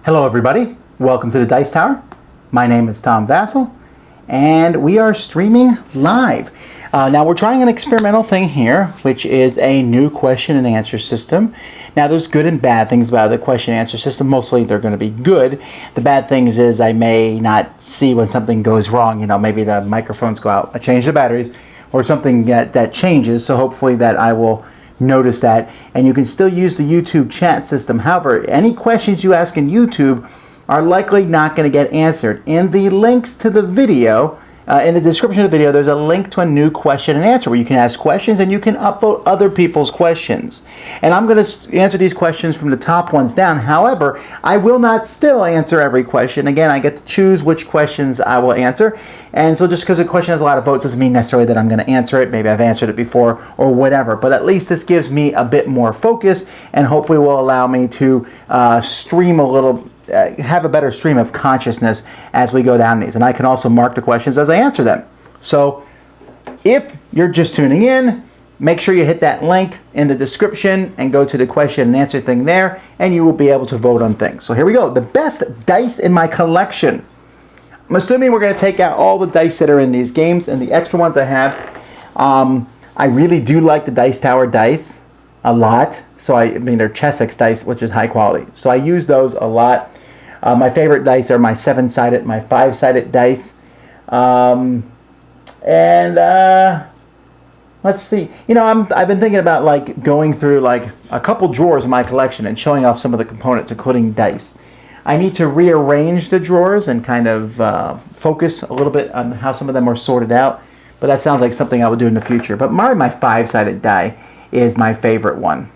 Hello everybody, welcome to the Dice Tower. My name is Tom Vasel, and we are streaming live. Now we're trying an experimental thing here, which is a new question and answer system. Now there's good and bad things about the question and answer system. Mostly they're going to be good. The bad things is I may not see when something goes wrong. You know, maybe the microphones go out, I change the batteries, or something that changes. So hopefully that I will notice that, and you can still use the YouTube chat system. However, any questions you ask in YouTube are likely not going to get answered. In the links to the video, in the description of the video, there's a link to a new question and answer where you can ask questions and you can upvote other people's questions. And I'm going to answer these questions from the top ones down. However, I will not still answer every question. Again, I get to choose which questions I will answer. And so just because a question has a lot of votes doesn't mean necessarily that I'm going to answer it. Maybe I've answered it before or whatever. But at least this gives me a bit more focus and hopefully will allow me to stream a little, have a better stream of consciousness as we go down these. And I can also mark the questions as I answer them. So if you're just tuning in, make sure you hit that link in the description and go to the question and answer thing there, and you will be able to vote on things. So here we go. The best dice in my collection. I'm assuming we're going to take out all the dice that are in these games and the extra ones I have. I really do like the Dice Tower dice a lot. So I mean, they're Chessex dice, which is high quality. So I use those a lot. My favorite dice are my 7-sided, my 5-sided dice. Let's see. You know, I've been thinking about like going through like a couple drawers in my collection and showing off some of the components, including dice. I need to rearrange the drawers and kind of focus a little bit on how some of them are sorted out. But that sounds like something I will do in the future. But my 5-sided die is my favorite one.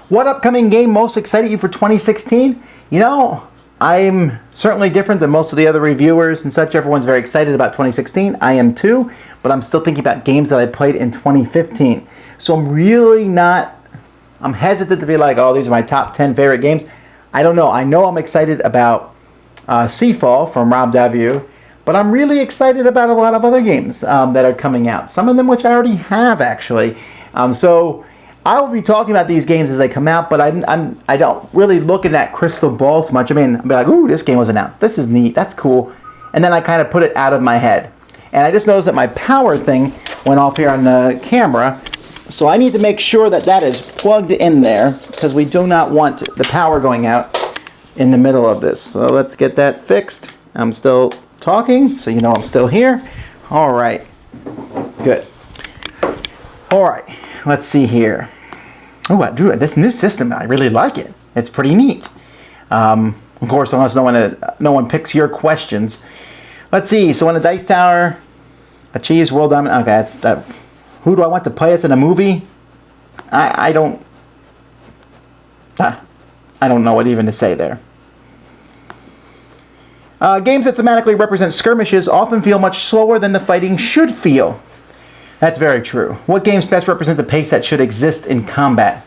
What upcoming game most excited you for 2016? You know, I'm certainly different than most of the other reviewers and such. Everyone's very excited about 2016. I am too, but I'm still thinking about games that I played in 2015. So I'm really not, I'm hesitant to be like, oh, these are my top 10 favorite games. I don't know. I know I'm excited about Seafall from Rob Daviau, but I'm really excited about a lot of other games that are coming out. Some of them which I already have, actually. So I will be talking about these games as they come out, but I don't really look in that crystal ball so much. I mean, I'll be like, ooh, this game was announced. This is neat. That's cool. And then I kind of put it out of my head. And I just noticed that my power thing went off here on the camera. So I need to make sure that that is plugged in there because we do not want the power going out in the middle of this. So let's get that fixed. I'm still talking, so you know I'm still here. All right. Good. All right. Let's see here. Oh, I do this new system. I really like it. It's pretty neat. Of course, unless no one picks your questions. Let's see. So in the Dice Tower, achieves world dominance. Okay, that's that. Who do I want to play as in a movie? I don't know what even to say there. Games that thematically represent skirmishes often feel much slower than the fighting should feel. That's very true. What games best represent the pace that should exist in combat?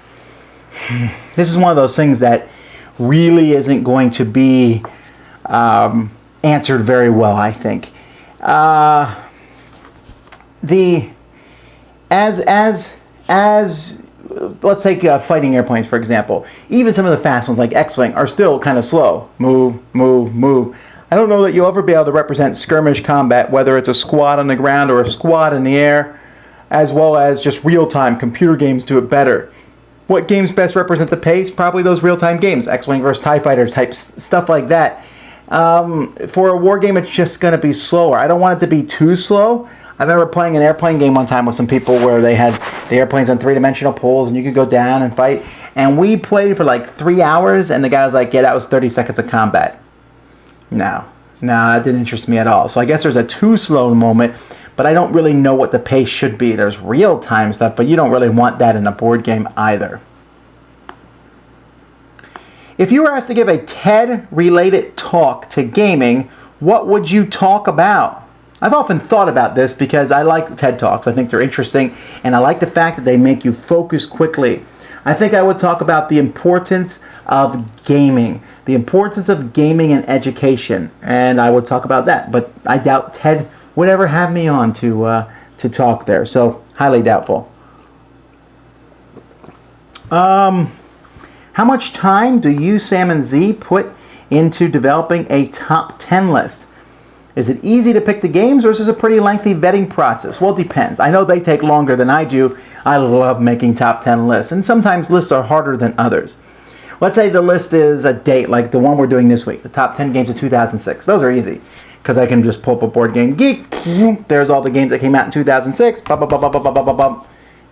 This is one of those things that really isn't going to be answered very well, I think. Let's take fighting airplanes, for example. Even some of the fast ones like X-Wing are still kind of slow. Move, move, move. I don't know that you'll ever be able to represent skirmish combat, whether it's a squad on the ground or a squad in the air, as well as just real-time. Computer games do it better. What games best represent the pace? Probably those real-time games. X-Wing versus TIE Fighter type stuff like that. For a war game, it's just going to be slower. I don't want it to be too slow. I remember playing an airplane game one time with some people where they had the airplanes on 3-dimensional poles and you could go down and fight. And we played for like 3 hours and the guy was like, yeah, that was 30 seconds of combat. No, that didn't interest me at all. So I guess there's a too slow moment, but I don't really know what the pace should be. There's real-time stuff, but you don't really want that in a board game either. If you were asked to give a TED-related talk to gaming, what would you talk about? I've often thought about this because I like TED Talks. I think they're interesting, and I like the fact that they make you focus quickly. I think I would talk about the importance of gaming, the importance of gaming and education, and I would talk about that. But I doubt TED would ever have me on to talk there, so highly doubtful. How much time do you, Sam, and Z put into developing a top 10 list? Is it easy to pick the games, or is this a pretty lengthy vetting process? Well, it depends. I know they take longer than I do. I love making top 10 lists, and sometimes lists are harder than others. Let's say the list is a date, like the one we're doing this week, the top 10 games of 2006. Those are easy, because I can just pull up a Board Game Geek. There's all the games that came out in 2006.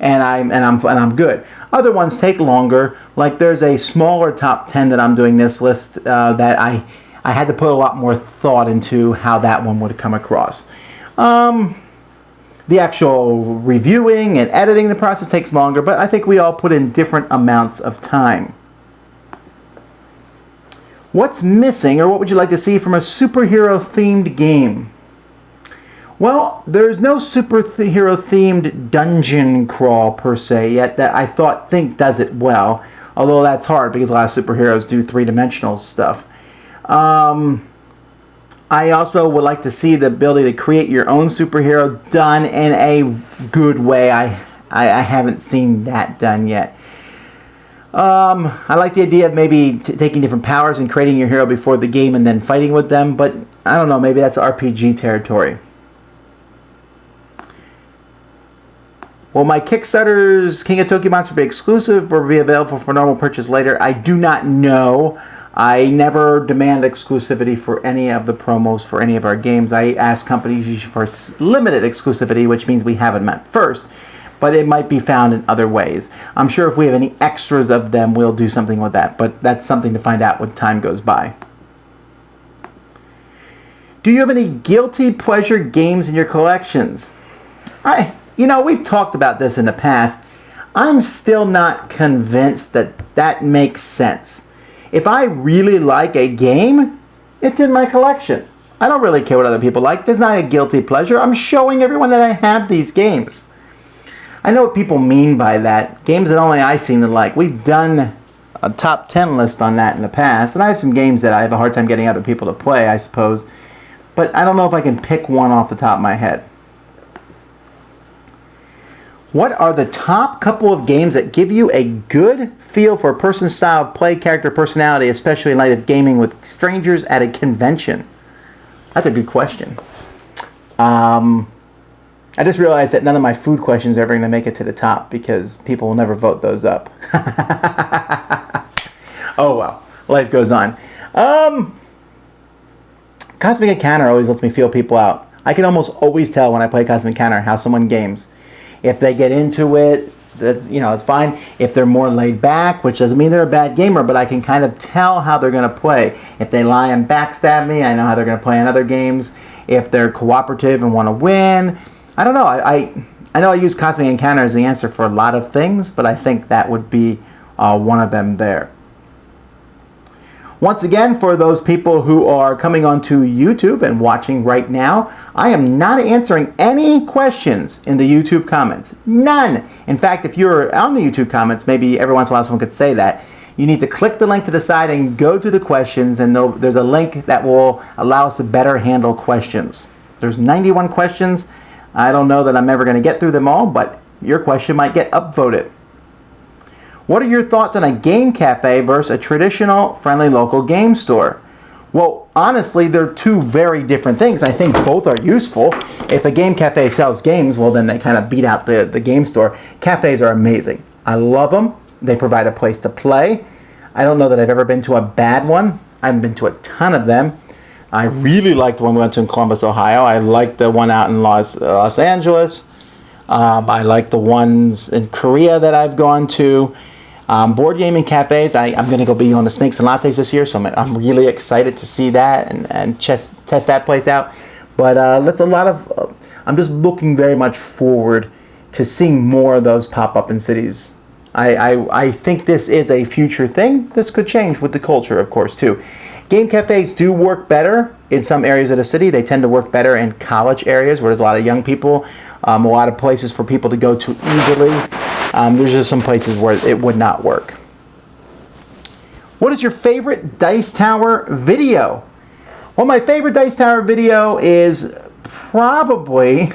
And I'm good. Other ones take longer. Like there's a smaller top 10 that I'm doing this list that I had to put a lot more thought into how that one would come across. The actual reviewing and editing the process takes longer, but I think we all put in different amounts of time. What's missing, or what would you like to see from a superhero-themed game? Well, there's no superhero-themed dungeon crawl per se yet that I think does it well. Although that's hard because a lot of superheroes do three-dimensional stuff. I also would like to see the ability to create your own superhero done in a good way. I haven't seen that done yet. I like the idea of maybe taking different powers and creating your hero before the game and then fighting with them, but I don't know, maybe that's RPG territory. Will my Kickstarter's King of Tokyo Monster be exclusive or be available for normal purchase later? I do not know. I never demand exclusivity for any of the promos for any of our games. I ask companies for limited exclusivity, which means we haven't met first, but it might be found in other ways. I'm sure if we have any extras of them, we'll do something with that, but that's something to find out when time goes by. Do you have any guilty pleasure games in your collections? We've talked about this in the past. I'm still not convinced that that makes sense. If I really like a game, it's in my collection. I don't really care what other people like. There's not a guilty pleasure. I'm showing everyone that I have these games. I know what people mean by that. Games that only I seem to like. We've done a top 10 list on that in the past, and I have some games that I have a hard time getting other people to play, I suppose. But I don't know if I can pick one off the top of my head. What are the top couple of games that give you a good feel for a person's style of play, character, personality, especially in light of gaming with strangers at a convention? That's a good question. I just realized that none of my food questions are ever going to make it to the top because people will never vote those up. Oh well, life goes on. Cosmic Encounter always lets me feel people out. I can almost always tell when I play Cosmic Encounter how someone games. If they get into it, it's fine. If they're more laid back, which doesn't mean they're a bad gamer, but I can kind of tell how they're going to play. If they lie and backstab me, I know how they're going to play in other games. If they're cooperative and want to win, I don't know. I know I use Cosmic Encounter as the answer for a lot of things, but I think that would be one of them there. Once again, for those people who are coming onto YouTube and watching right now, I am not answering any questions in the YouTube comments. None. In fact, if you're on the YouTube comments, maybe every once in a while someone could say that, you need to click the link to the side and go to the questions, and there's a link that will allow us to better handle questions. There's 91 questions. I don't know that I'm ever going to get through them all, but your question might get upvoted. What are your thoughts on a game cafe versus a traditional friendly local game store? Well, honestly, they're two very different things. I think both are useful. If a game cafe sells games, well, then they kind of beat out the game store. Cafes are amazing. I love them. They provide a place to play. I don't know that I've ever been to a bad one. I haven't been to a ton of them. I really liked the one we went to in Columbus, Ohio. I liked the one out in Los Angeles. I like the ones in Korea that I've gone to. Board gaming cafes, I'm going to go be on the Snakes and Lattes this year, so I'm really excited to see that and test that place out. But I'm just looking very much forward to seeing more of those pop up in cities. I think this is a future thing. This could change with the culture, of course, too. Game cafes do work better in some areas of the city. They tend to work better in college areas where there's a lot of young people, a lot of places for people to go to easily. There's just some places where it would not work. What is your favorite Dice Tower video? Well, my favorite Dice Tower video is probably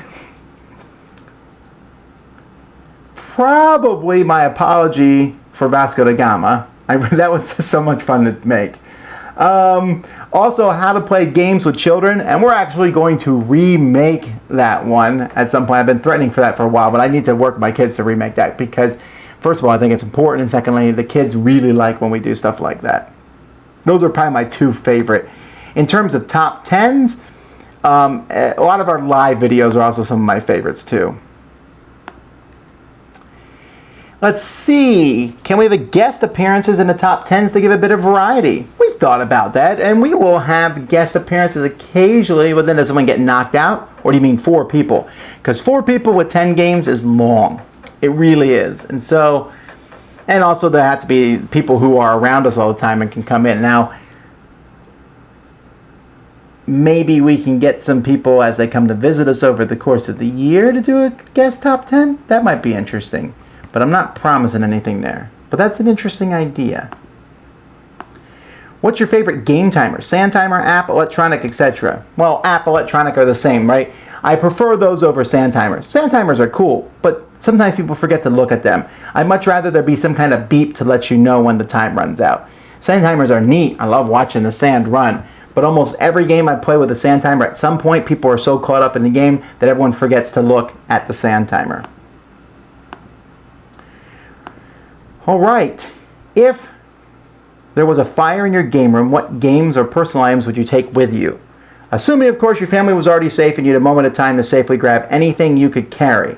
my apology for Vasco da Gama. That was just so much fun to make. Also, how to play games with children, and we're actually going to remake that one at some point. I've been threatening for that for a while, but I need to work with my kids to remake that because, first of all, I think it's important, and secondly, the kids really like when we do stuff like that. Those are probably my two favorite. In terms of top 10s, a lot of our live videos are also some of my favorites too. Let's see. Can we have a guest appearances in the top 10s to give a bit of variety? We've thought about that, and we will have guest appearances occasionally, but then does someone get knocked out? Or do you mean 4 people? Because 4 people with 10 games is long. It really is. And so, and also there have to be people who are around us all the time and can come in. Now, maybe we can get some people as they come to visit us over the course of the year to do a guest top 10. That might be interesting. But I'm not promising anything there. But that's an interesting idea. What's your favorite game timer? Sand timer, app, electronic, etc.? Well, app, electronic are the same, right? I prefer those over sand timers. Sand timers are cool, but sometimes people forget to look at them. I'd much rather there be some kind of beep to let you know when the time runs out. Sand timers are neat. I love watching the sand run. But almost every game I play with a sand timer, at some point people are so caught up in the game that everyone forgets to look at the sand timer. All right, if there was a fire in your game room, what games or personal items would you take with you? Assuming, of course, your family was already safe and you had a moment of time to safely grab anything you could carry.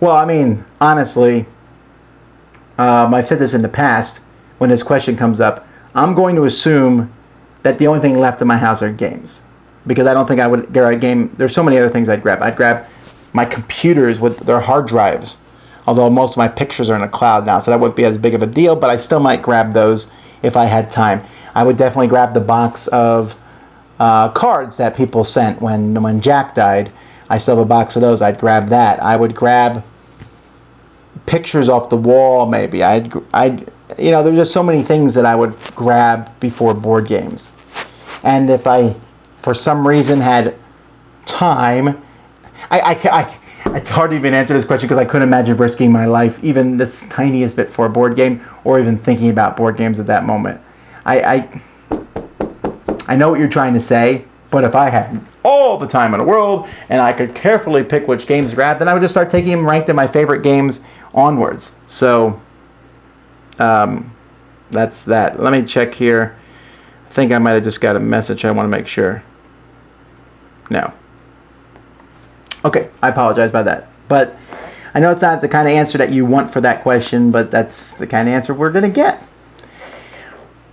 Well, I mean, honestly, I've said this in the past, when this question comes up, I'm going to assume that the only thing left in my house are games. Because I don't think I would grab a game. There's so many other things I'd grab. I'd grab my computers with their hard drives. Although most of my pictures are in the cloud now, so that wouldn't be as big of a deal, but I still might grab those if I had time. I would definitely grab the box of cards that people sent when Jack died. I still have a box of those. I'd grab that. I would grab pictures off the wall, maybe. I'd you know, there's just so many things that I would grab before board games. And if I, for some reason, had time, it's hard to even answer this question because I couldn't imagine risking my life, even this tiniest bit, for a board game, or even thinking about board games at that moment. I know what you're trying to say, but if I had all the time in the world and I could carefully pick which games to grab, then I would just start taking them ranked in my favorite games onwards. So, that's that. Let me check here. I think I might have just got a message. I want to make sure. No. Okay, I apologize about that. But I know it's not the kind of answer that you want for that question, but that's the kind of answer we're going to get.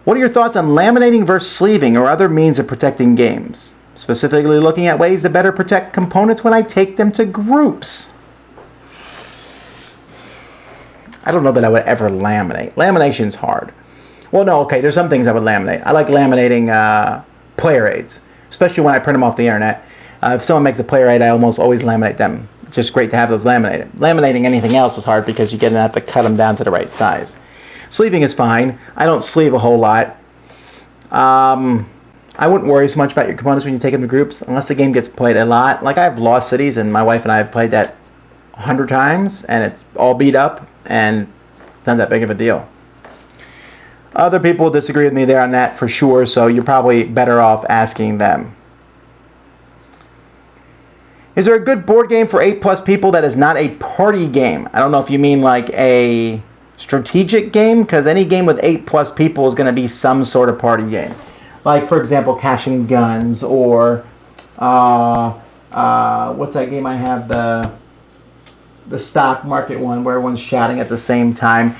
What are your thoughts on laminating versus sleeving or other means of protecting games? Specifically looking at ways to better protect components when I take them to groups. I don't know that I would ever laminate. Lamination's hard. Well, no, okay, there's some things I would laminate. I like laminating player aids, especially when I print them off the internet. If someone makes a player aid, I almost always laminate them. It's just great to have those laminated. Laminating anything else is hard because you're going to have to cut them down to the right size. Sleeving is fine. I don't sleeve a whole lot. I wouldn't worry so much about your components when you take them to groups, unless the game gets played a lot. Like I have Lost Cities, and my wife and I have played that 100 times, and it's all beat up, and it's not that big of a deal. Other people disagree with me there on that for sure, so you're probably better off asking them. Is there a good board game for 8+ people that is not a party game? I don't know if you mean like a strategic game, because any game with 8+ people is going to be some sort of party game. Like, for example, Cash and Guns, or what's that game I have? The stock market one where everyone's shouting at the same time.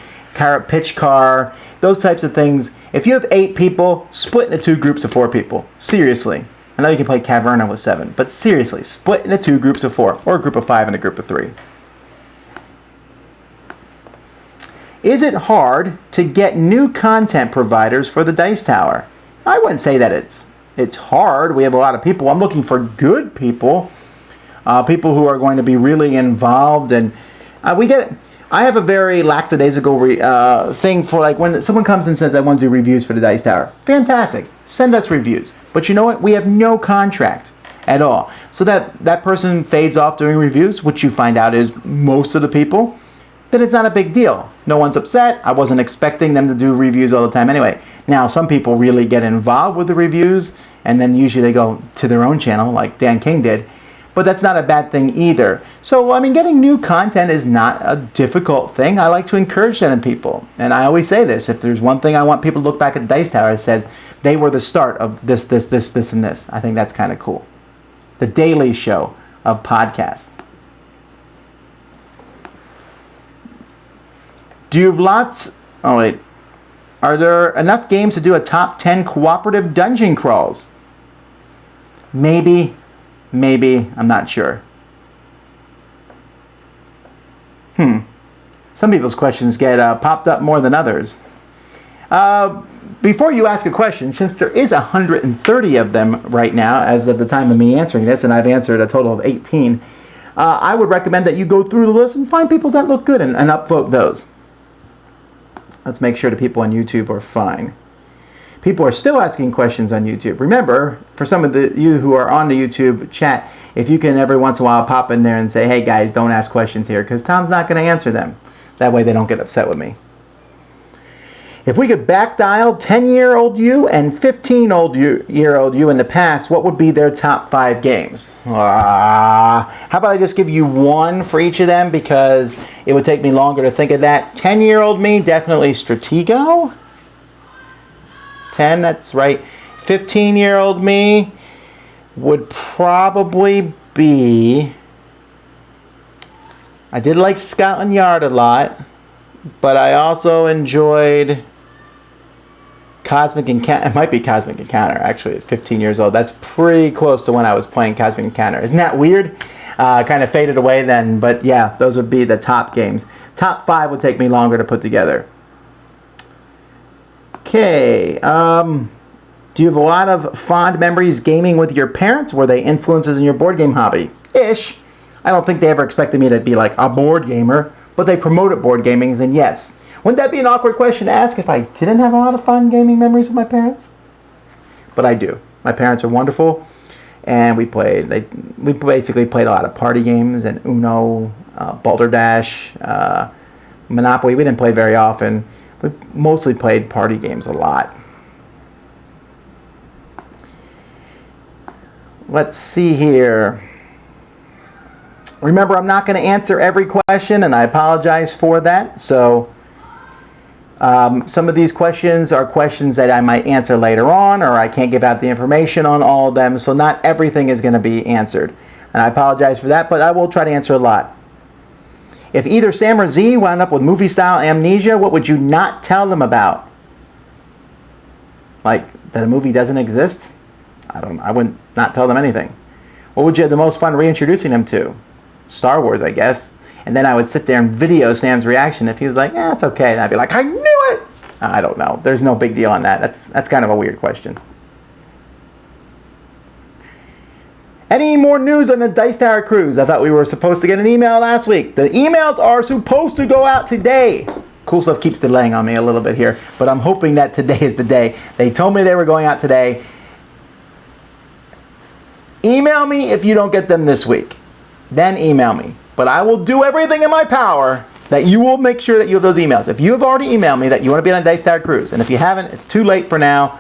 Pitch Car, those types of things. If you have 8 people, split into 2 groups of 4 people. Seriously. I know you can play Caverna with 7, but seriously, split into 2 groups of 4, or a group of 5 and a group of 3. Is it hard to get new content providers for the Dice Tower? I wouldn't say that it's hard. We have a lot of people. I'm looking for good people, people who are going to be really involved, and we get. I have a very lackadaisical thing for, like, when someone comes and says, I want to do reviews for the Dice Tower. Fantastic. Send us reviews. But you know what? We have no contract at all. So that person fades off doing reviews, which you find out is most of the people. then it's not a big deal. No one's upset. I wasn't expecting them to do reviews all the time anyway. Now, some people really get involved with the reviews, and then usually they go to their own channel, like Dan King did. But that's not a bad thing either. So, I mean, getting new content is not a difficult thing. I like to encourage that in people. And I always say this, if there's one thing I want people to look back at Dice Tower, it says they were the start of this, and this. I think that's kind of cool. The Daily Show of podcasts. Do you have lots... Oh, wait. Are there enough games to do a top 10 cooperative dungeon crawls? Maybe. I'm not sure. Some people's questions get popped up more than others. Before you ask a question, since there is 130 of them right now, as of the time of me answering this, and I've answered a total of 18, I would recommend that you go through the list and find people that look good and upvote those. Let's make sure the people on YouTube are fine. People are still asking questions on YouTube. Remember, for some of you who are on the YouTube chat, if you can every once in a while pop in there and say, hey guys, don't ask questions here, because Tom's not going to answer them. That way they don't get upset with me. If we could back dial 10-year-old you and 15-year-old you in the past, what would be their top 5 games? How about I just give you one for each of them, because it would take me longer to think of that. 10-year-old me, definitely Stratego. 10, that's right. 15-year-old me would probably be... I did like Scotland Yard a lot, but I also enjoyed Cosmic Encounter. It might be Cosmic Encounter, actually, at 15 years old. That's pretty close to when I was playing Cosmic Encounter. Isn't that weird? Kind of faded away then, but yeah, those would be the top games. Top 5 would take me longer to put together. Okay, do you have a lot of fond memories gaming with your parents? Were they influences in your board game hobby? Ish. I don't think they ever expected me to be like a board gamer, but they promoted board gaming, and yes. Wouldn't that be an awkward question to ask if I didn't have a lot of fun gaming memories with my parents? But I do. My parents are wonderful, and we basically played a lot of party games and Uno, Balderdash, Monopoly. We didn't play very often. We mostly played party games a lot. Let's see here. Remember, I'm not going to answer every question, and I apologize for that. So some of these questions are questions that I might answer later on, or I can't give out the information on all of them. So not everything is going to be answered. And I apologize for that, but I will try to answer a lot. If either Sam or Z wound up with movie-style amnesia, what would you not tell them about? Like, that a movie doesn't exist? I wouldn't not tell them anything. What would you have the most fun reintroducing them to? Star Wars, I guess. And then I would sit there and video Sam's reaction. If he was like, it's okay. And I'd be like, I knew it! I don't know. There's no big deal on that. That's kind of a weird question. Any more news on the Dice Tower cruise? I thought we were supposed to get an email last week. The emails are supposed to go out today. Cool Stuff keeps delaying on me a little bit here, but I'm hoping that today is the day. They told me they were going out today. Email me if you don't get them this week. Then email me. But I will do everything in my power that you will make sure that you have those emails. If you have already emailed me that you want to be on a Dice Tower cruise, and if you haven't, it's too late for now.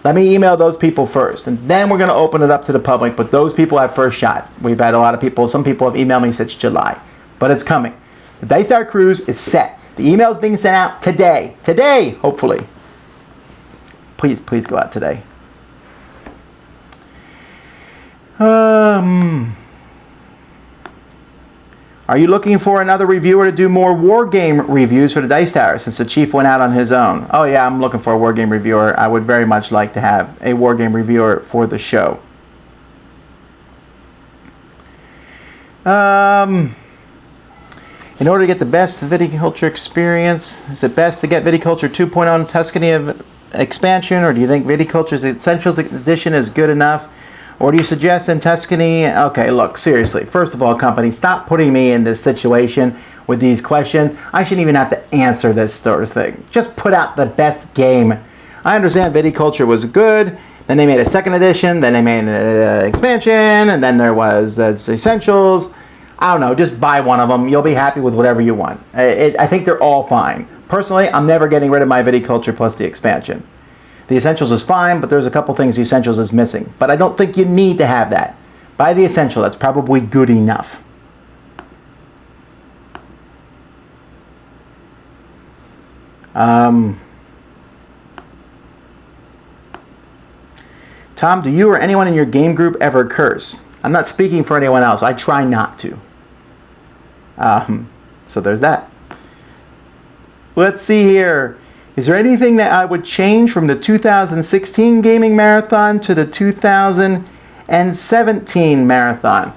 Let me email those people first, and then we're going to open it up to the public, but those people have first shot. We've had a lot of people, some people have emailed me since July, but it's coming. The Dice Tower cruise is set. The email is being sent out today. Today, hopefully. Please go out today. Are you looking for another reviewer to do more war game reviews for the Dice Tower since the Chief went out on his own? Oh yeah, I'm looking for a war game reviewer. I would very much like to have a war game reviewer for the show. In order to get the best viticulture experience, is it best to get Viticulture 2.0 in Tuscany of expansion, or do you think Viticulture's Essentials Edition is good enough? Or do you suggest in Tuscany? Okay, look, seriously. First of all, company, stop putting me in this situation with these questions. I shouldn't even have to answer this sort of thing. Just put out the best game. I understand Viticulture was good. Then they made a second edition. Then they made an expansion. And then there was the Essentials. I don't know, just buy one of them. You'll be happy with whatever you want. I think they're all fine. Personally, I'm never getting rid of my Viticulture plus the expansion. The Essentials is fine, but there's a couple things the Essentials is missing. But I don't think you need to have that. Buy the Essential. That's probably good enough. Tom, do you or anyone in your game group ever curse? I'm not speaking for anyone else. I try not to. So there's that. Let's see here. Is there anything that I would change from the 2016 gaming marathon to the 2017 marathon?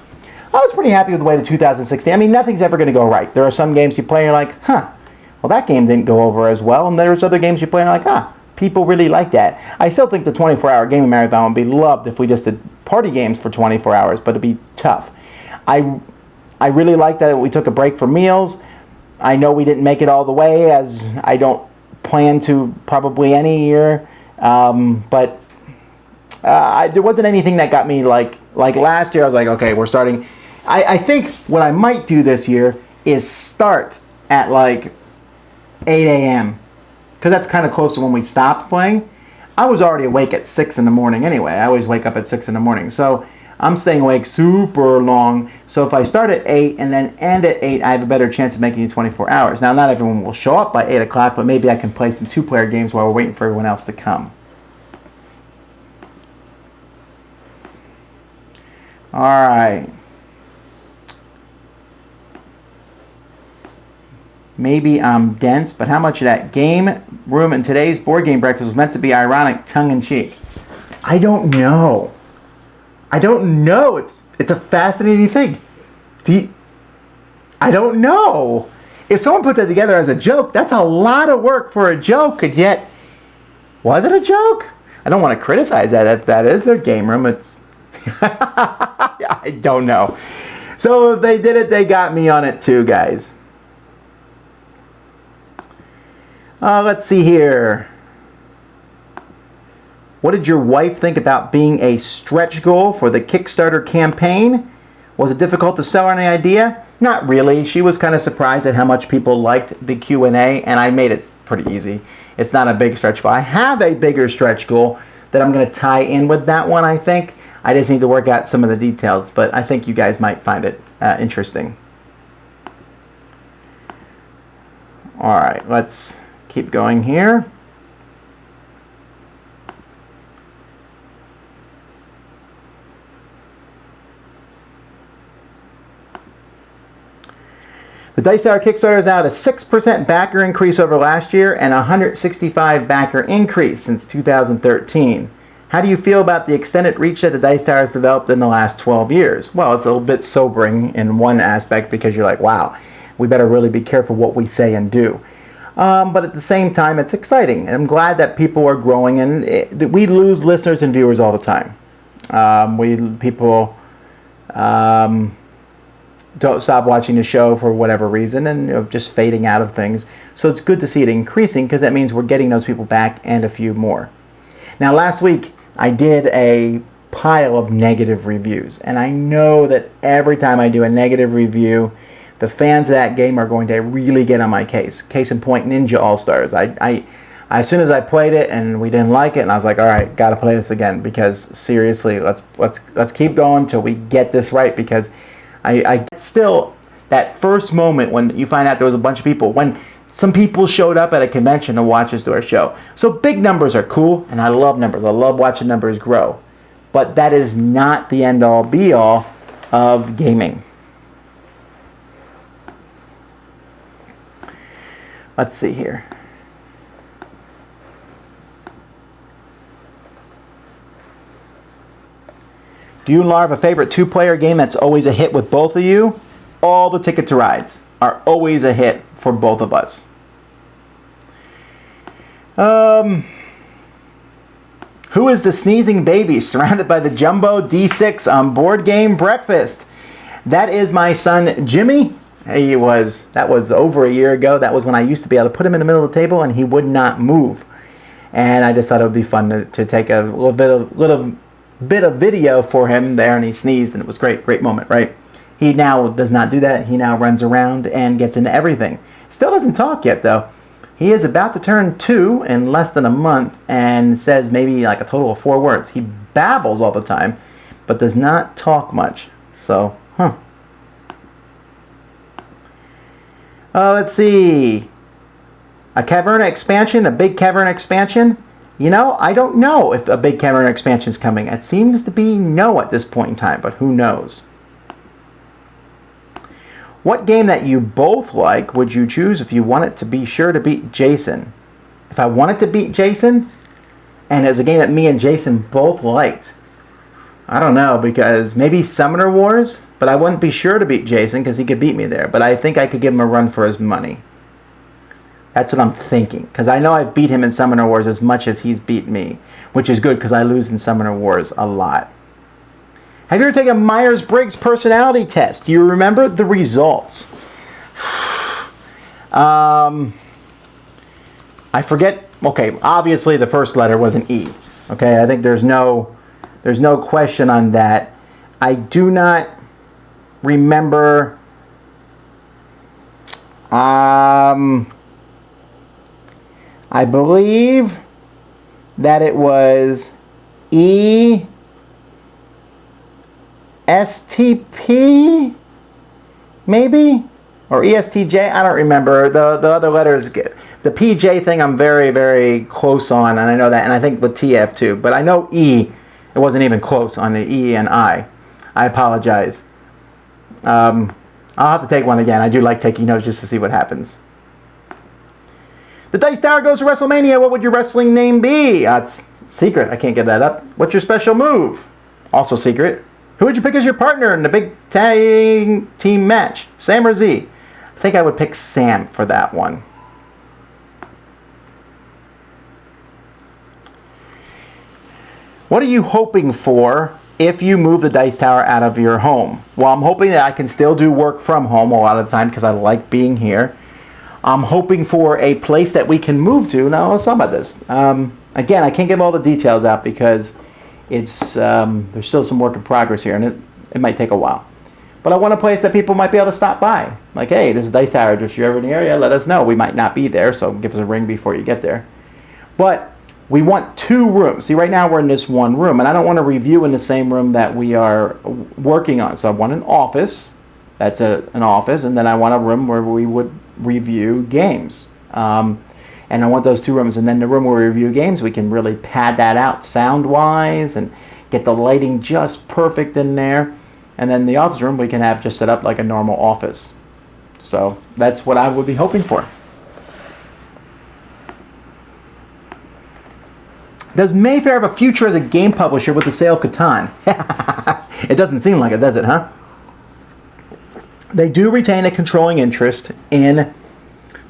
I was pretty happy with the way the 2016... I mean, nothing's ever going to go right. There are some games you play and you're like, huh, well, that game didn't go over as well. And there's other games you play and you're like, ah, people really like that. I still think the 24-hour gaming marathon would be loved if we just did party games for 24 hours, but it'd be tough. I really like that we took a break for meals. I know we didn't make it all the way, as I don't plan to probably any year. But there wasn't anything that got me like last year. I was like, okay, we're starting. I think what I might do this year is start at like 8 a.m. because that's kind of close to when we stopped playing. I was already awake at 6 in the morning anyway. I always wake up at 6 in the morning. So I'm staying awake super long. So if I start at 8 and then end at 8, I have a better chance of making it 24 hours. Now, not everyone will show up by 8 o'clock, but maybe I can play some two-player games while we're waiting for everyone else to come. All right. Maybe I'm dense, but how much of that game room in today's board game breakfast was meant to be ironic, tongue-in-cheek? I don't know. I don't know. It's a fascinating thing. I don't know. If someone put that together as a joke, that's a lot of work for a joke, and yet, was it a joke? I don't want to criticize that if that is their game room. It's I don't know. So if they did it, they got me on it too, guys. Let's see here. What did your wife think about being a stretch goal for the Kickstarter campaign? Was it difficult to sell her any idea? Not really. She was kind of surprised at how much people liked the Q&A, and I made it pretty easy. It's not a big stretch goal. I have a bigger stretch goal that I'm going to tie in with that one, I think. I just need to work out some of the details, but I think you guys might find it interesting. All right, let's keep going here. The Dice Tower Kickstarter is now at a 6% backer increase over last year and a 165 backer increase since 2013. How do you feel about the extended reach that the Dice Tower has developed in the last 12 years? Well, it's a little bit sobering in one aspect because you're like, wow, we better really be careful what we say and do. But at the same time, it's exciting. And I'm glad that people are growing, and we lose listeners and viewers all the time. People don't stop watching the show for whatever reason, and just fading out of things. So it's good to see it increasing because that means we're getting those people back and a few more. Now, last week, I did a pile of negative reviews, and I know that every time I do a negative review, the fans of that game are going to really get on my case. Case in point, Ninja All-Stars. As soon as I played it and we didn't like it, and I was like, all right, got to play this again because seriously, let's keep going till we get this right, because I still, that first moment when you find out there was a bunch of people, when some people showed up at a convention to watch us do our show. So big numbers are cool, and I love numbers. I love watching numbers grow. But that is not the end-all, be-all of gaming. Let's see here. Do you and Laura have a favorite two-player game that's always a hit with both of you? All the Ticket to Rides are always a hit for both of us. Who is the sneezing baby surrounded by the jumbo D6 on board game breakfast? That is my son Jimmy. That was over a year ago. That was when I used to be able to put him in the middle of the table and he would not move. And I just thought it would be fun to take a little bit of video for him there, and he sneezed, and it was great moment, right? He now does not do that. He now runs around and gets into everything. Still doesn't talk yet, though. He is about to turn 2 in less than a month and says maybe like a total of 4 words. He babbles all the time, but does not talk much. So, let's see. A Caverna expansion, a big Caverna expansion. You know, I don't know if a big Caverna expansion is coming. It seems to be no at this point in time, but who knows? What game that you both like would you choose if you want it to be sure to beat Jason? If I wanted to beat Jason, and it was a game that me and Jason both liked, I don't know, because maybe Summoner Wars, but I wouldn't be sure to beat Jason because he could beat me there. But I think I could give him a run for his money. That's what I'm thinking, because I know I've beat him in Summoner Wars as much as he's beat me, which is good because I lose in Summoner Wars a lot. Have you ever taken a Myers-Briggs personality test? Do you remember the results? I forget. Okay, obviously the first letter was an E. Okay, I think there's no question on that. I do not remember. I believe that it was E. STP, maybe? Or ESTJ? I don't remember. The other letters, the PJ thing I'm very, very close on, and I know that, and I think with TF too. But I know E, it wasn't even close on the E and I. I apologize. I'll have to take one again. I do like taking notes just to see what happens. The Dice Tower goes to WrestleMania. What would your wrestling name be? It's secret. I can't get that up. What's your special move? Also secret. Who would you pick as your partner in the big tag team match? Sam or Z? I think I would pick Sam for that one. What are you hoping for if you move the Dice Tower out of your home? Well, I'm hoping that I can still do work from home a lot of the time because I like being here. I'm hoping for a place that we can move to. Now, let's talk about this. Again, I can't give all the details out because it's there's still some work in progress here, and it might take a while. But I want a place that people might be able to stop by. Like, hey, this is Dice Tower. Just you're ever in the area, let us know. We might not be there, so give us a ring before you get there. But we want 2 rooms. See, right now we're in this one room, and I don't want to review in the same room that we are working on. So I want an office. That's an office, and then I want a room where we would review games. And I want those 2 rooms. And then the room where we review games, we can really pad that out sound-wise and get the lighting just perfect in there. And then the office room, we can have just set up like a normal office. So that's what I would be hoping for. Does Mayfair have a future as a game publisher with the sale of Catan? It doesn't seem like it, does it, huh? They do retain a controlling interest in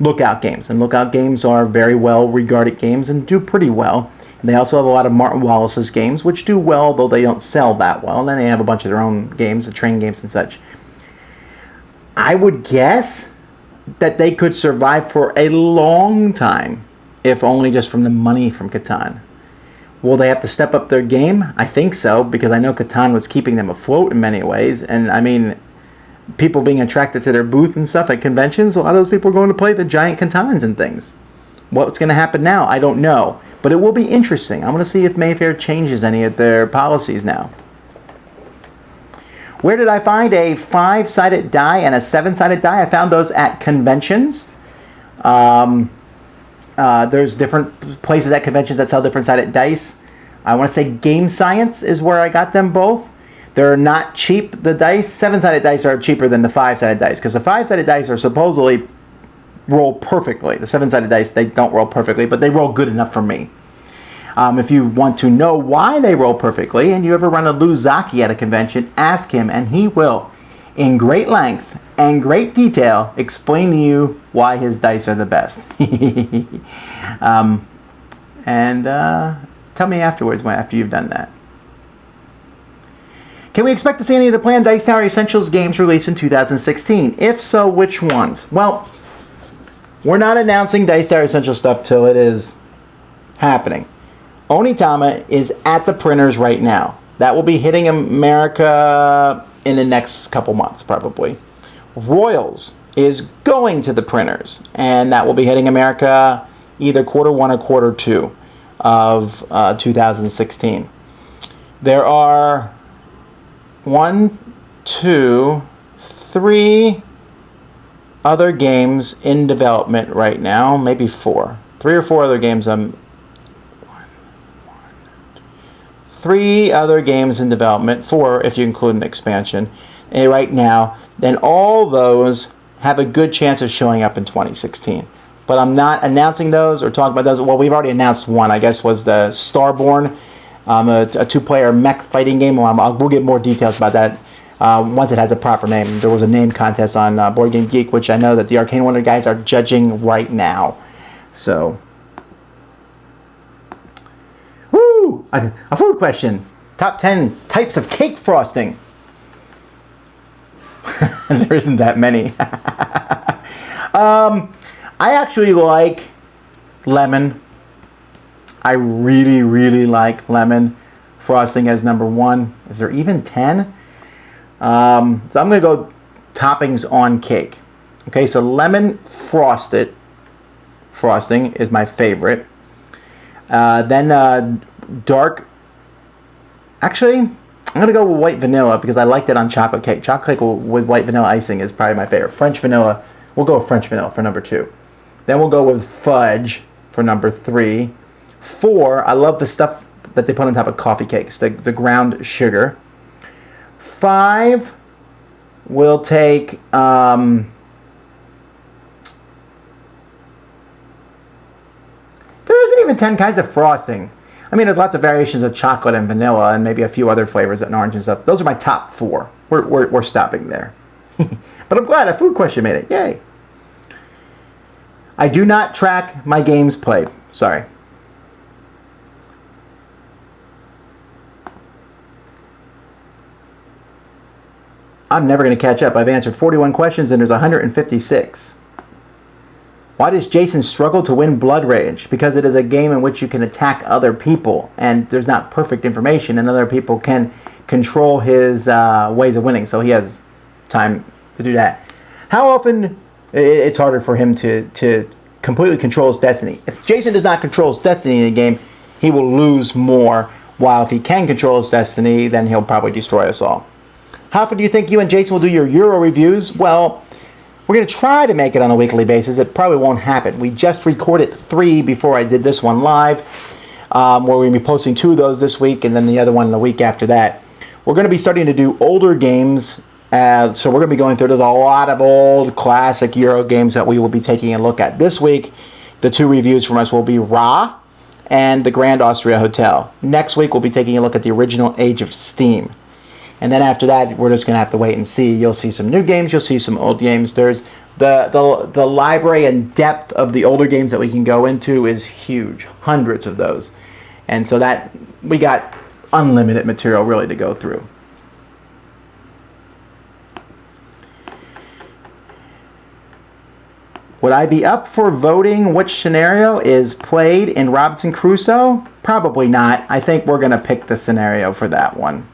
Lookout games, and Lookout games are very well regarded games and do pretty well. And they also have a lot of Martin Wallace's games, which do well, though they don't sell that well. And then they have a bunch of their own games, the train games and such. I would guess that they could survive for a long time, if only just from the money from Catan. Will they have to step up their game? I think so, because I know Catan was keeping them afloat in many ways. And I mean, people being attracted to their booth and stuff at conventions, a lot of those people are going to play the giant Catans and things. What's going to happen now? I don't know. But it will be interesting. I'm going to see if Mayfair changes any of their policies now. Where did I find a 5-sided die and a 7-sided die? I found those at conventions. There's different places at conventions that sell different sided dice. I want to say Game Science is where I got them both. They're not cheap, the dice. 7-sided dice are cheaper than the 5-sided dice because the 5-sided dice are supposedly roll perfectly. The 7-sided dice, they don't roll perfectly, but they roll good enough for me. If you want to know why they roll perfectly and you ever run a Lou Zaki at a convention, ask him and he will, in great length and great detail, explain to you why his dice are the best. Tell me afterwards after you've done that. Can we expect to see any of the planned Dice Tower Essentials games released in 2016? If so, which ones? Well, we're not announcing Dice Tower Essentials stuff till it is happening. Onitama is at the printers right now. That will be hitting America in the next couple months, probably. Royals is going to the printers, and that will be hitting America either Q1 or Q2 of 2016. There are 1, 2, 3 other games in development right now, maybe 4. 3 or 4 other games. 3 other games in development, 4 if you include an expansion, right now. Then all those have a good chance of showing up in 2016. But I'm not announcing those or talking about those. Well, we've already announced one, I guess, was the Starborn, a 2-player mech fighting game. We'll get more details about that once it has a proper name. There was a name contest on Board Game Geek, which I know that the Arcane Wonder guys are judging right now. So, woo! A food question. Top 10 types of cake frosting. There isn't that many. I actually like lemon. I really, really like lemon frosting as number 1. Is there even 10? So I'm going to go toppings on cake. Okay, so lemon frosting is my favorite. Then dark. Actually, I'm going to go with white vanilla because I like that on chocolate cake. Chocolate cake with white vanilla icing is probably my favorite. French vanilla, we'll go with French vanilla for number 2. Then we'll go with fudge for number 3. 4, I love the stuff that they put on top of coffee cakes, the ground sugar. 5, we'll take there isn't even 10 kinds of frosting. I mean, there's lots of variations of chocolate and vanilla and maybe a few other flavors and orange and stuff. Those are my top 4. We're stopping there. But I'm glad a food question made it. Yay. I do not track my games played. Sorry. I'm never going to catch up. I've answered 41 questions and there's 156. Why does Jason struggle to win Blood Rage? Because it is a game in which you can attack other people and there's not perfect information and other people can control his ways of winning. So he has time to do that. How often it's harder for him to completely control his destiny. If Jason does not control his destiny in a game, he will lose more. While if he can control his destiny, then he'll probably destroy us all. How often do you think you and Jason will do your Euro reviews? Well, we're going to try to make it on a weekly basis. It probably won't happen. We just recorded 3 before I did this one live. Where we're going to be posting 2 of those this week and then the other one the week after that. We're going to be starting to do older games. So we're going to be going through, there's a lot of old classic Euro games that we will be taking a look at. This week, the 2 reviews from us will be Ra and the Grand Austria Hotel. Next week, we'll be taking a look at the original Age of Steam. And then after that, we're just going to have to wait and see. You'll see some new games. You'll see some old games. There's the library and depth of the older games that we can go into is huge. Hundreds of those. And so that we got unlimited material really to go through. Would I be up for voting which scenario is played in Robinson Crusoe? Probably not. I think we're going to pick the scenario for that one.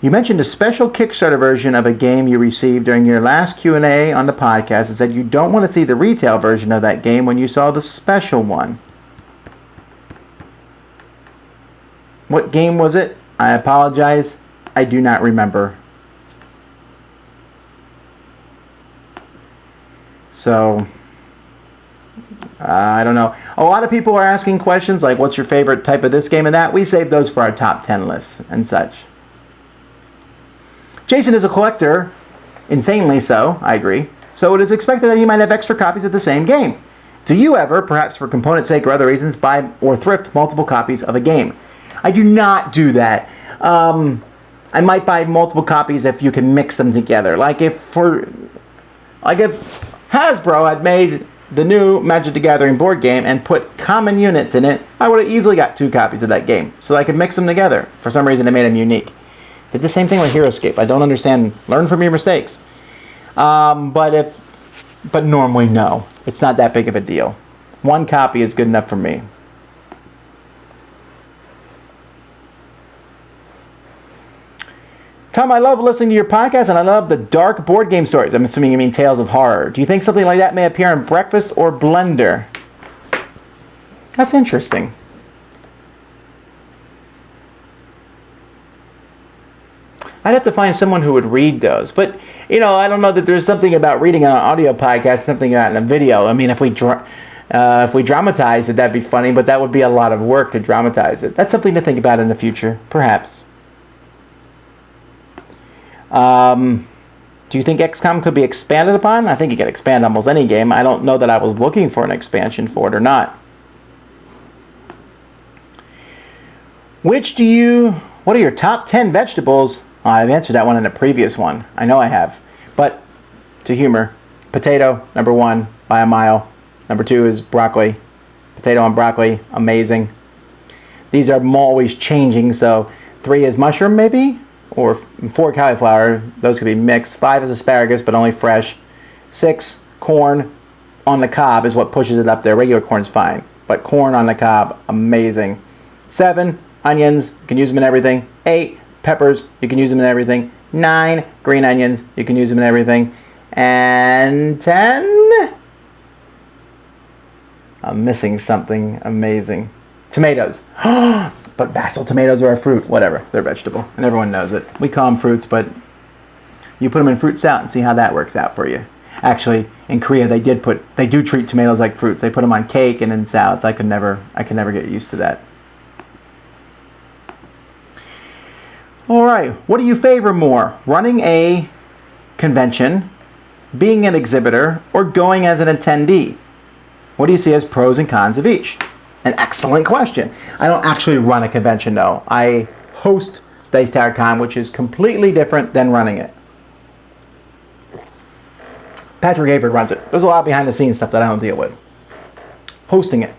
You mentioned a special Kickstarter version of a game you received during your last Q&A on the podcast and said you don't want to see the retail version of that game when you saw the special one. What game was it? I apologize. I do not remember. So, I don't know. A lot of people are asking questions like, what's your favorite type of this game and that? We save those for our top 10 lists and such. Jason is a collector, insanely so, I agree. So it is expected that he might have extra copies of the same game. Do you ever, perhaps for component sake or other reasons, buy or thrift multiple copies of a game? I do not do that. I might buy multiple copies if you can mix them together. Like if Hasbro had made the new Magic the Gathering board game and put common units in it, I would have easily got 2 copies of that game so I could mix them together. For some reason, they made them unique. Did the same thing with HeroScape. I don't understand. Learn from your mistakes. But normally, no. It's not that big of a deal. 1 copy is good enough for me. Tom, I love listening to your podcast, and I love the dark board game stories. I'm assuming you mean Tales of Horror. Do you think something like that may appear in Breakfast or Blender? That's interesting. I'd have to find someone who would read those. But, you know, I don't know that there's something about reading on an audio podcast, something about in a video. I mean, if we dramatize it, that'd be funny, but that would be a lot of work to dramatize it. That's something to think about in the future, perhaps. Do you think XCOM could be expanded upon? I think you can expand almost any game. I don't know that I was looking for an expansion for it or not. What are your top 10 vegetables? Oh, I've answered that one in a previous one. I know I have. But, to humor, potato, number 1, by a mile. Number 2 is broccoli. Potato and broccoli, amazing. These are always changing, so 3 is mushroom, maybe? Or 4 cauliflower, those could be mixed. 5 is asparagus, but only fresh. 6, corn on the cob is what pushes it up there. Regular corn's fine, but corn on the cob, amazing. 7, onions, you can use them in everything. 8, peppers, you can use them in everything. 9, green onions, you can use them in everything. And 10, I'm missing something amazing. Tomatoes. But Vasel tomatoes are a fruit. Whatever. They're vegetable. And everyone knows it. We call them fruits, but you put them in fruit salad and see how that works out for you. Actually, in Korea, they do treat tomatoes like fruits. They put them on cake and in salads. I could never get used to that. All right. What do you favor more? Running a convention, being an exhibitor, or going as an attendee? What do you see as pros and cons of each? An excellent question. I don't actually run a convention, though. I host Dice Tower Con, which is completely different than running it. Patrick Avard runs it. There's a lot behind the scenes stuff that I don't deal with. Hosting it.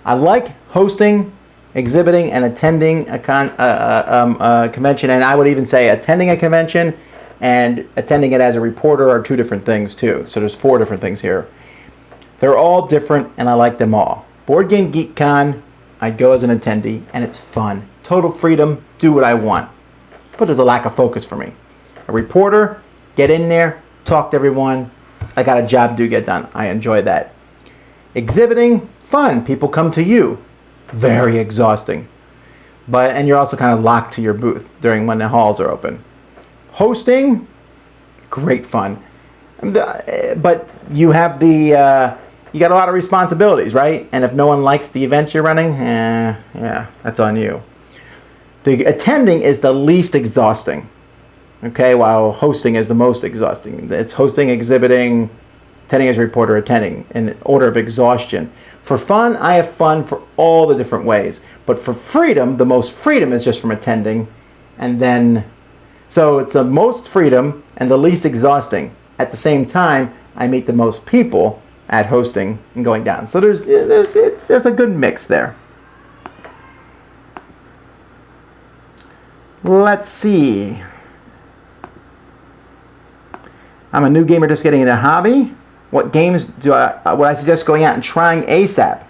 I like hosting, exhibiting, and attending a convention, and I would even say attending a convention and attending it as a reporter are 2 different things, too. So there's 4 different things here. They're all different, and I like them all. Board Game Geek Con, I'd go as an attendee, and it's fun. Total freedom, do what I want. But there's a lack of focus for me. A reporter, get in there, talk to everyone. I got a job to get done. I enjoy that. Exhibiting, fun. People come to you. Very exhausting. And you're also kind of locked to your booth during when the halls are open. Hosting, great fun. But you have you got a lot of responsibilities, right? And if no one likes the events you're running, yeah, that's on you. The attending is the least exhausting, okay, while hosting is the most exhausting. It's hosting, exhibiting, attending as a reporter, attending in order of exhaustion. For fun, I have fun for all the different ways. But for freedom, the most freedom is just from attending. And then, so it's the most freedom and the least exhausting. At the same time, I meet the most people at hosting and going down. So there's a good mix there. Let's see. I'm a new gamer just getting into a hobby. What games would I suggest going out and trying ASAP?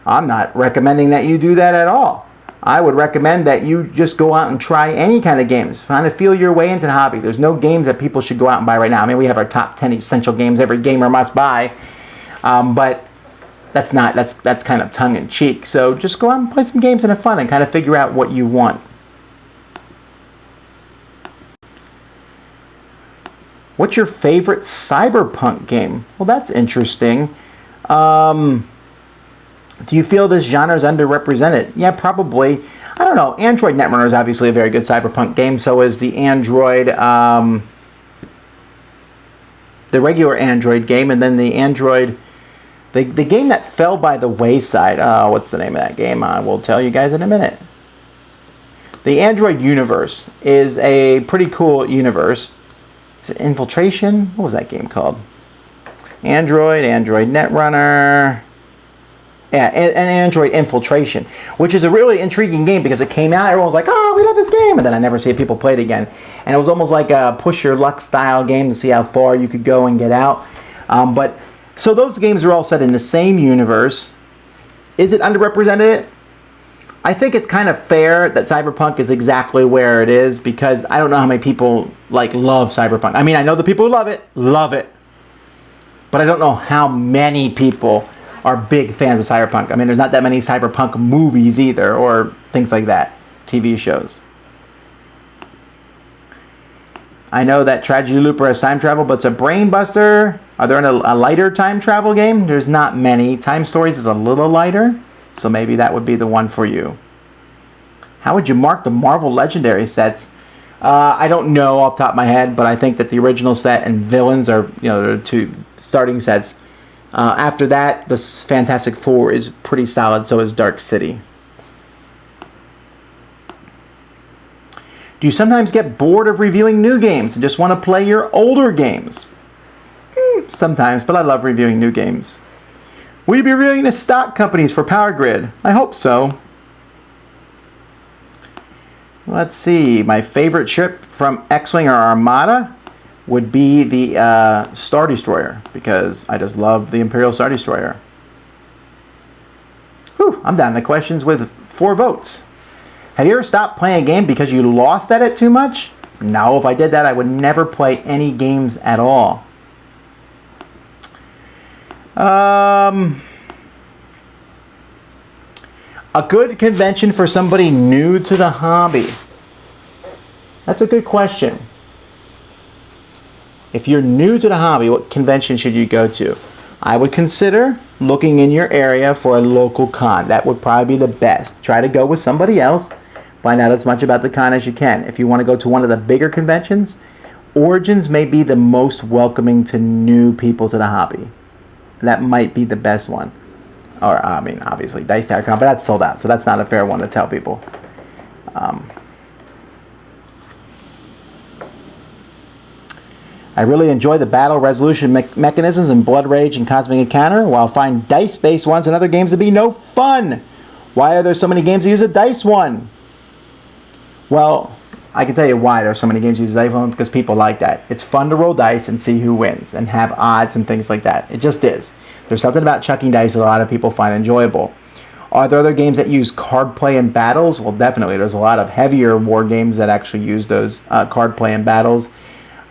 I'm not recommending that you do that at all. I would recommend that you just go out and try any kind of games. Kind of feel your way into the hobby. There's no games that people should go out and buy right now. I mean, we have our top 10 essential games every gamer must buy. But that's kind of tongue-in-cheek. So just go out and play some games and have fun and kind of figure out what you want. What's your favorite Cyberpunk game? Well, that's interesting. Do you feel this genre is underrepresented? Yeah, probably. I don't know. Android Netrunner is obviously a very good Cyberpunk game. So is the Android, the regular Android game, and then the Android, the game that fell by the wayside. What's the name of that game? I will tell you guys in a minute. The Android universe is a pretty cool universe. Is it Infiltration? What was that game called? Android Netrunner. Yeah, and Android Infiltration, which is a really intriguing game because it came out, everyone was like, oh, we love this game, and then I never see people play it again. And it was almost like a push your luck style game to see how far you could go and get out. So those games are all set in the same universe. Is it underrepresented? I think it's kind of fair that Cyberpunk is exactly where it is, because I don't know how many people like love Cyberpunk. I mean, I know the people who love it. But I don't know how many people are big fans of Cyberpunk. I mean, there's not that many Cyberpunk movies either, or things like that, TV shows. I know that Tragedy Looper has time travel, but it's a brain buster. Are there a lighter time travel game? There's not many. Time Stories is a little lighter, so maybe that would be the one for you. How would you mark the Marvel Legendary sets? I don't know off the top of my head, but I think that the original set and Villains are, the two starting sets. After that, the Fantastic Four is pretty solid, so is Dark City. Do you sometimes get bored of reviewing new games and just want to play your older games? Sometimes, but I love reviewing new games. Will you be reviewing the stock companies for Power Grid? I hope so. Let's see. My favorite ship from X-Wing or Armada would be the Star Destroyer, because I just love the Imperial Star Destroyer. Whew, I'm down to questions with 4 votes. Have you ever stopped playing a game because you lost at it too much? No, if I did that, I would never play any games at all. A good convention for somebody new to the hobby. That's a good question. If you're new to the hobby, what convention should you go to? I would consider looking in your area for a local con. That would probably be the best. Try to go with somebody else. Find out as much about the con as you can. If you want to go to one of the bigger conventions, Origins may be the most welcoming to new people to the hobby. That might be the best one. Or, I mean, obviously, Dice Tower Con, but that's sold out, so that's not a fair one to tell people. I really enjoy the battle resolution mechanisms in Blood Rage and Cosmic Encounter, while I find dice-based ones in other games to be no fun. Why are there so many games that use a dice one? Well, I can tell you why there's so many games that use a dice one, because people like that. It's fun to roll dice and see who wins, and have odds and things like that. It just is. There's something about chucking dice that a lot of people find enjoyable. Are there other games that use card play and battles? Well, definitely. There's a lot of heavier war games that actually use those card play and battles.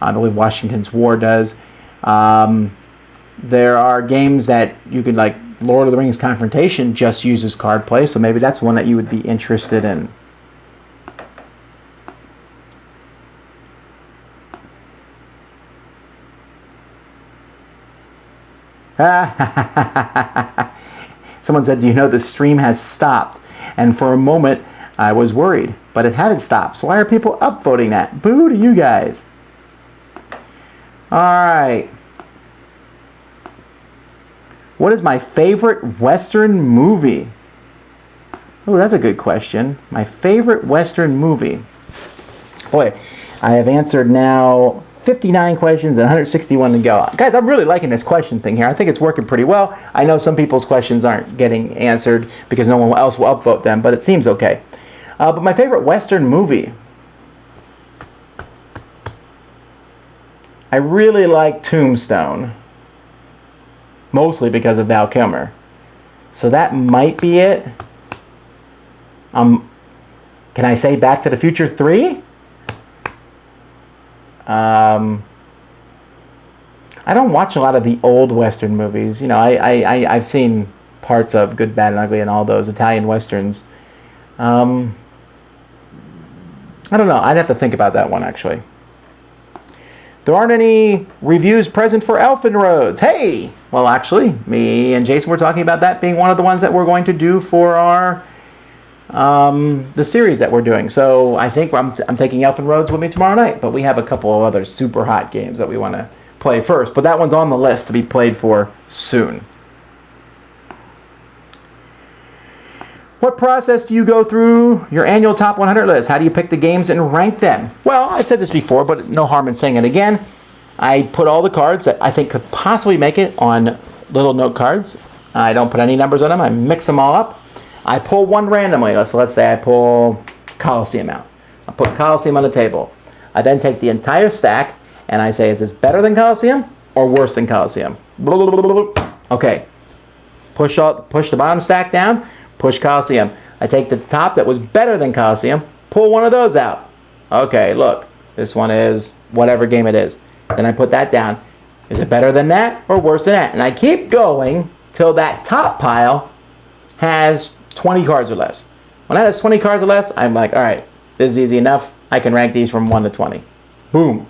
I believe Washington's War does. There are games that you could, like Lord of the Rings Confrontation just uses card play, so maybe that's one that you would be interested in. Someone said, do you know the stream has stopped? And for a moment, I was worried, but it hadn't stopped. So why are people upvoting that? Boo to you guys. All right. What is my favorite Western movie? Oh, that's a good question. My favorite Western movie. Boy, I have answered now 59 questions and 161 to go. Guys, I'm really liking this question thing here. I think it's working pretty well. I know some people's questions aren't getting answered because no one else will upvote them, but it seems okay. But my favorite Western movie. I really like Tombstone. Mostly because of Val Kilmer. So that might be it. Can I say Back to the Future 3? I don't watch a lot of the old Western movies. You know, I've seen parts of Good, Bad, and Ugly and all those Italian Westerns. I don't know. I'd have to think about that one, actually. There aren't any reviews present for Elfin Roads. Hey! Well, actually, me and Jason were talking about that being one of the ones that we're going to do for our the series that we're doing. So I think I'm taking Elfin Roads with me tomorrow night, but we have a couple of other super hot games that we want to play first. But that one's on the list to be played for soon. What process do you go through your annual top 100 list? How do you pick the games and rank them? Well, I've said this before, but no harm in saying it again. I put all the cards that I think could possibly make it on little note cards. I don't put any numbers on them. I mix them all up. I pull one randomly. So let's say I pull Colosseum out. I put Colosseum on the table. I then take the entire stack and I say, is this better than Colosseum or worse than Colosseum? Okay. Push the bottom stack down. Push Colosseum. I take the top that was better than Coliseum, pull one of those out. Okay, look, this one is whatever game it is. Then I put that down. Is it better than that or worse than that? And I keep going till that top pile has 20 cards or less. When that has 20 cards or less, I'm like, all right, this is easy enough. I can rank these from 1 to 20. Boom.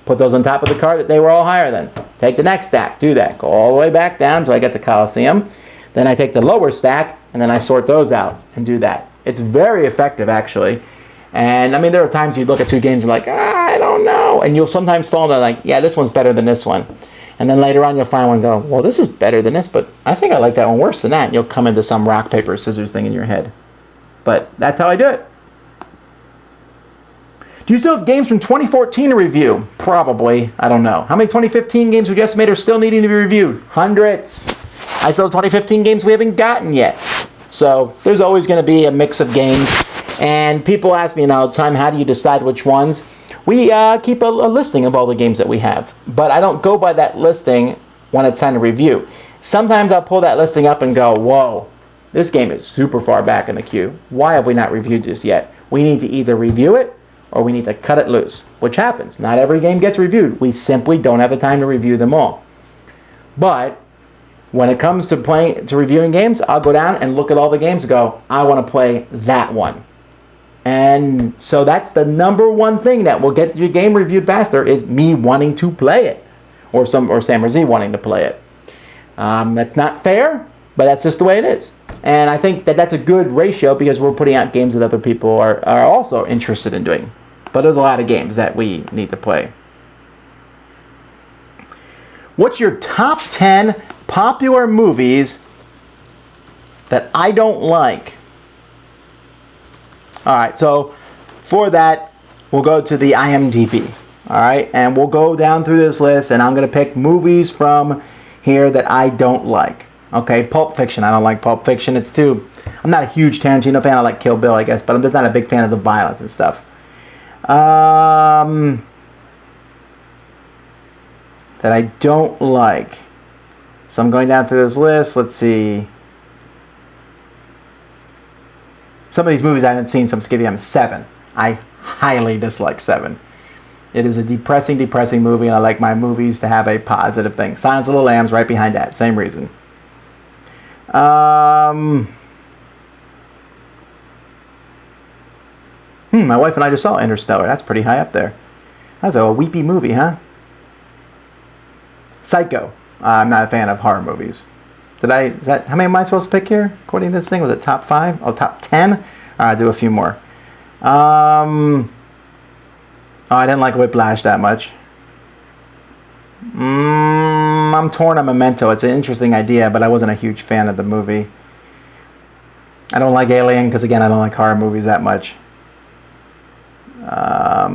Put those on top of the card that they were all higher than. Take the next stack, do that. Go all the way back down until I get to Coliseum. Then I take the lower stack, and then I sort those out and do that. It's very effective, actually. And, I mean, there are times you look at two games and like, I don't know. And you'll sometimes fall into like, yeah, this one's better than this one. And then later on you'll find one and go, well, this is better than this, but I think I like that one worse than that. And you'll come into some rock, paper, scissors thing in your head. But that's how I do it. Do you still have games from 2014 to review? Probably. I don't know. How many 2015 games would you estimate are still needing to be reviewed? Hundreds. I still have 2015 games we haven't gotten yet. So there's always going to be a mix of games. And people ask me all the time, how do you decide which ones? We keep a listing of all the games that we have. But I don't go by that listing when it's time to review. Sometimes I'll pull that listing up and go, whoa, this game is super far back in the queue. Why have we not reviewed this yet? We need to either review it or we need to cut it loose, which happens. Not every game gets reviewed. We simply don't have the time to review them all. But when it comes to reviewing games, I'll go down and look at all the games and go, I want to play that one. And so that's the number one thing that will get your game reviewed faster is me wanting to play it. Or Sam or Z wanting to play it. That's not fair, but that's just the way it is. And I think that that's a good ratio because we're putting out games that other people are also interested in doing. But there's a lot of games that we need to play. What's your top 10 popular movies that I don't like? All right, so for that, we'll go to the IMDb. All right, and we'll go down through this list, and I'm going to pick movies from here that I don't like. Okay, Pulp Fiction. I don't like Pulp Fiction. I'm not a huge Tarantino fan. I like Kill Bill, I guess, but I'm just not a big fan of the violence and stuff. That I don't like. So I'm going down through this list. Let's see. Some of these movies I haven't seen, so I'm just giving them 7. I highly dislike 7. It is a depressing movie, and I like my movies to have a positive thing. Silence of the Lambs right behind that. Same reason. My wife and I just saw Interstellar. That's pretty high up there. That's a weepy movie, huh? Psycho. I'm not a fan of horror movies. How many am I supposed to pick here? According to this thing, was it top 5? Oh, top 10? I'll do a few more. I didn't like Whiplash that much. I'm torn on Memento. It's an interesting idea, but I wasn't a huge fan of the movie. I don't like Alien because, again, I don't like horror movies that much. I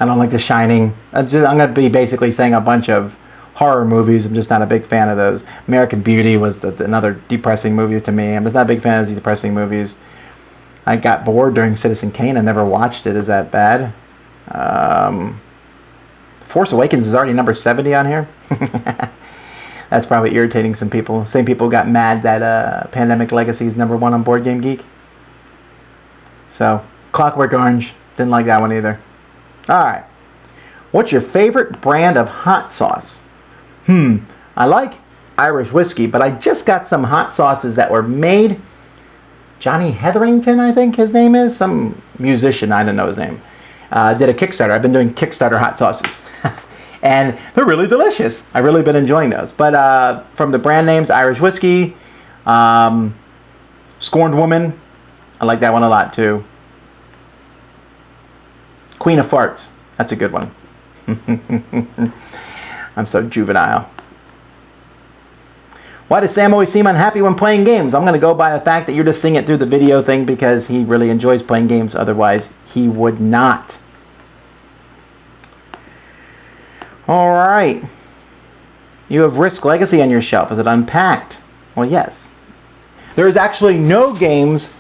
don't like The Shining. I'm going to be basically saying a bunch of horror movies. I'm just not a big fan of those. American Beauty was another depressing movie to me. I'm just not a big fan of these depressing movies. I got bored during Citizen Kane. I never watched it. Is that bad? Force Awakens is already number 70 on here. That's probably irritating some people. Same people got mad that Pandemic Legacy is number 1 on Board Game Geek. So, Clockwork Orange. Didn't like that one either. Alright. What's your favorite brand of hot sauce? I like Irish whiskey, but I just got some hot sauces that were made. Johnny Hetherington, I think his name is. Some musician, I don't know his name. Did a Kickstarter. I've been doing Kickstarter hot sauces. And they're really delicious. I've really been enjoying those. But from the brand names, Irish Whiskey, Scorned Woman. I like that one a lot too. Queen of Farts. That's a good one. I'm so juvenile. Why does Sam always seem unhappy when playing games? I'm going to go by the fact that you're just seeing it through the video thing because he really enjoys playing games. Otherwise, he would not. All right. You have Risk Legacy on your shelf. Is it unpacked? Well, yes. There is actually no games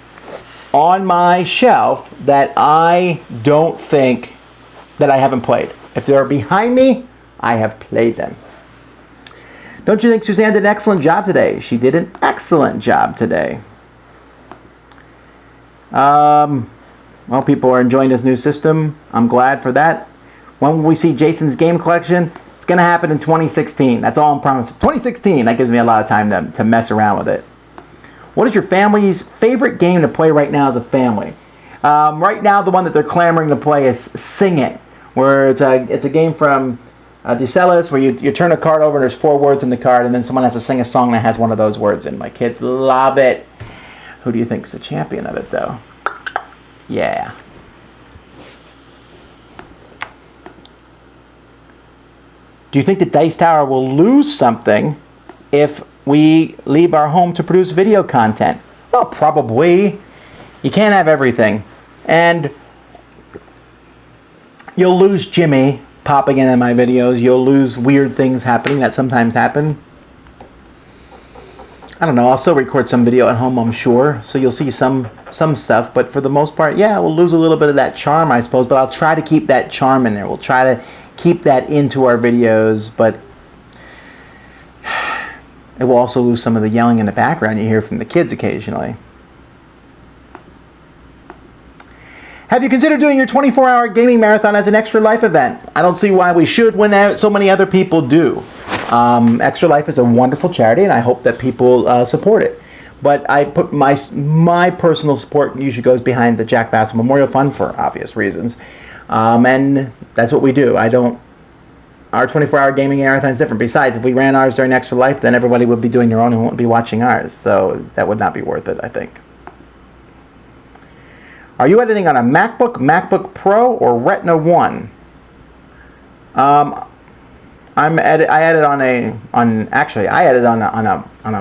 on my shelf that I don't think that I haven't played. If they're behind me, I have played them. Don't you think Suzanne did an excellent job today? She did an excellent job today. Well, people are enjoying this new system. I'm glad for that. When we see Jason's game collection, it's going to happen in 2016. That's all I'm promising. 2016, that gives me a lot of time to mess around with it. What is your family's favorite game to play right now as a family? Right now, the one that they're clamoring to play is Sing It, where it's a game from DeCellis, where you turn a card over and there's 4 words in the card, and then someone has to sing a song that has one of those words in. My kids love it. Who do you think is the champion of it, though? Yeah. Do you think the Dice Tower will lose something if we leave our home to produce video content? Well, probably. You can't have everything. And you'll lose Jimmy popping in my videos. You'll lose weird things happening that sometimes happen. I don't know. I'll still record some video at home, I'm sure. So you'll see some stuff. But for the most part, yeah, we'll lose a little bit of that charm, I suppose. But I'll try to keep that charm in there. We'll try to keep that into our videos. But it will also lose some of the yelling in the background you hear from the kids occasionally. Have you considered doing your 24-hour gaming marathon as an Extra Life event? I don't see why we should when so many other people do. Extra Life is a wonderful charity, and I hope that people support it. But I put my personal support usually goes behind the Jack Bassel Memorial Fund for obvious reasons. And that's what we do. Our 24-hour gaming marathon is different. Besides, if we ran ours during Extra Life, then everybody would be doing their own and wouldn't be watching ours. So that would not be worth it, I think. Are you editing on a MacBook, MacBook Pro, or Retina 1? I edit on a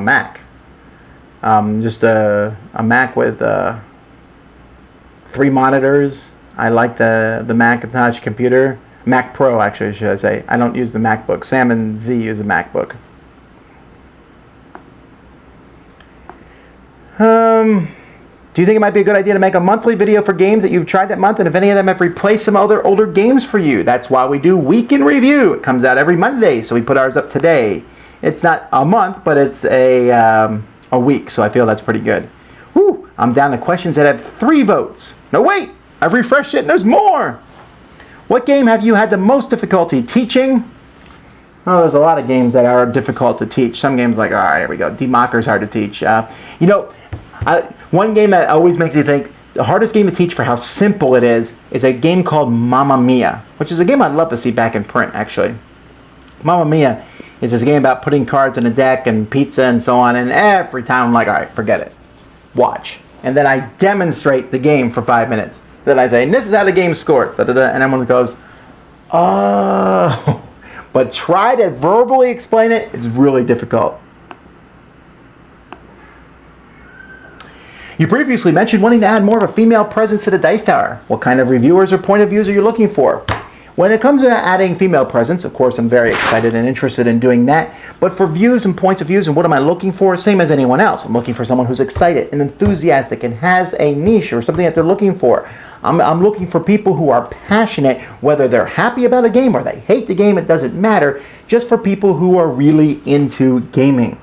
Mac. Just a Mac with 3 monitors. I like the Macintosh computer. Mac Pro, actually, should I say. I don't use the MacBook. Sam and Z use a MacBook. Do you think it might be a good idea to make a monthly video for games that you've tried that month, and if any of them have replaced some other older games for you? That's why we do Week in Review. It comes out every Monday, so we put ours up today. It's not a month, but it's a week, so I feel that's pretty good. Woo! I'm down to questions that have 3 votes. No, wait! I've refreshed it and there's more! What game have you had the most difficulty teaching? Oh, there's a lot of games that are difficult to teach. Some games like, all right, here we go. Democker's hard to teach. One game that always makes me think the hardest game to teach for how simple it is a game called Mamma Mia, which is a game I'd love to see back in print, actually. Mamma Mia is this game about putting cards in a deck and pizza and so on, and every time I'm like, all right, forget it. Watch. And then I demonstrate the game for 5 minutes. Then I say, and this is how the game scores. And everyone goes, oh. But try to verbally explain it. It's really difficult. You previously mentioned wanting to add more of a female presence to the Dice Tower. What kind of reviewers or point of views are you looking for? When it comes to adding female presence, of course, I'm very excited and interested in doing that. But for views and points of views and what am I looking for? Same as anyone else. I'm looking for someone who's excited and enthusiastic and has a niche or something that they're looking for. I'm looking for people who are passionate, whether they're happy about a game or they hate the game, it doesn't matter. Just for people who are really into gaming.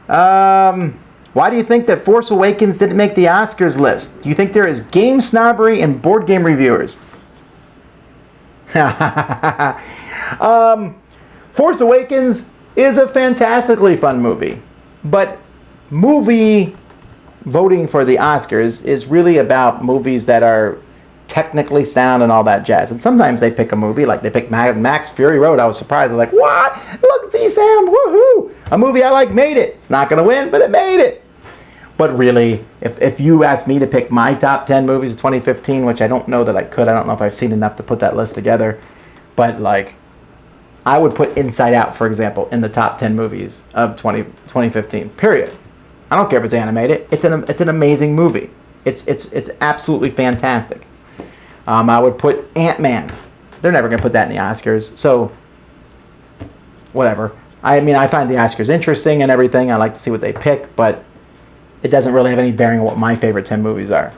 Why do you think that Force Awakens didn't make the Oscars list? Do you think there is game snobbery in board game reviewers? Force Awakens is a fantastically fun movie, but movie voting for the Oscars is really about movies that are technically sound and all that jazz. And sometimes they pick a movie, like they picked Max Fury Road. I was surprised. I was like, what? Look, see, Sam, woohoo! A movie I like made it. It's not going to win, but it made it. But really, if you asked me to pick my top 10 movies of 2015, which I don't know that I could. I don't know if I've seen enough to put that list together. But, like, I would put Inside Out, for example, in the top 10 movies of 2015, period. I don't care if it's animated. It's an amazing movie. It's absolutely fantastic. I would put Ant-Man. They're never going to put that in the Oscars. So, whatever. I mean, I find the Oscars interesting and everything. I like to see what they pick, but it doesn't really have any bearing on what my favorite 10 movies are.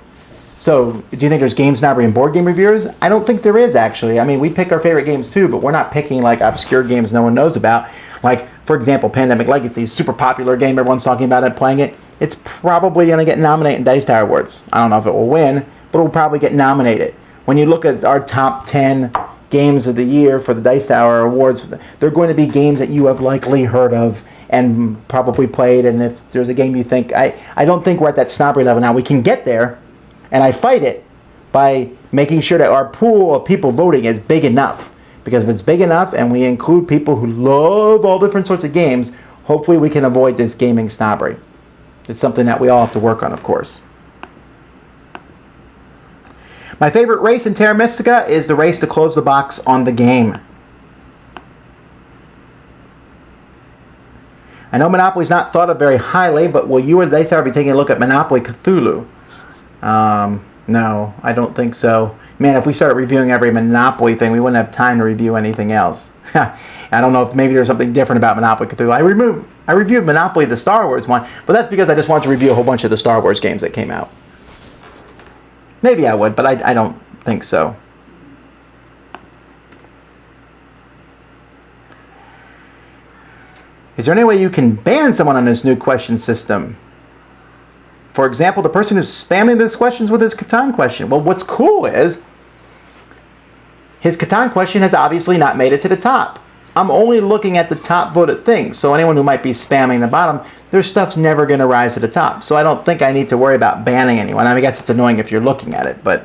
So, do you think there's game snobbery in board game reviewers? I don't think there is, actually. I mean, we pick our favorite games too, but we're not picking, like, obscure games no one knows about. Like, For example, Pandemic Legacy, super popular game, everyone's talking about it, playing it. It's probably going to get nominated in Dice Tower Awards. I don't know if it will win, but it will probably get nominated. When you look at our top 10 games of the year for the Dice Tower Awards, they're going to be games that you have likely heard of and probably played. And if there's a game you think, I don't think we're at that snobbery level now. We can get there, and I fight it by making sure that our pool of people voting is big enough. Because if it's big enough and we include people who love all different sorts of games, hopefully we can avoid this gaming snobbery. It's something that we all have to work on, of course. My favorite race in Terra Mystica is the race to close the box on the game. I know Monopoly's not thought of very highly, but will you or Dice Tower be taking a look at Monopoly Cthulhu? No, I don't think so. Man, if we started reviewing every Monopoly thing, we wouldn't have time to review anything else. I don't know if maybe there's something different about Monopoly Cthulhu. I reviewed Monopoly, the Star Wars one, but that's because I just wanted to review a whole bunch of the Star Wars games that came out. Maybe I would, but I don't think so. Is there any way you can ban someone on this new question system? For example, the person who's spamming these questions with his Catan question. Well, what's cool is his Catan question has obviously not made it to the top. I'm only looking at the top voted things. So anyone who might be spamming the bottom, their stuff's never going to rise to the top. So I don't think I need to worry about banning anyone. I guess it's annoying if you're looking at it, but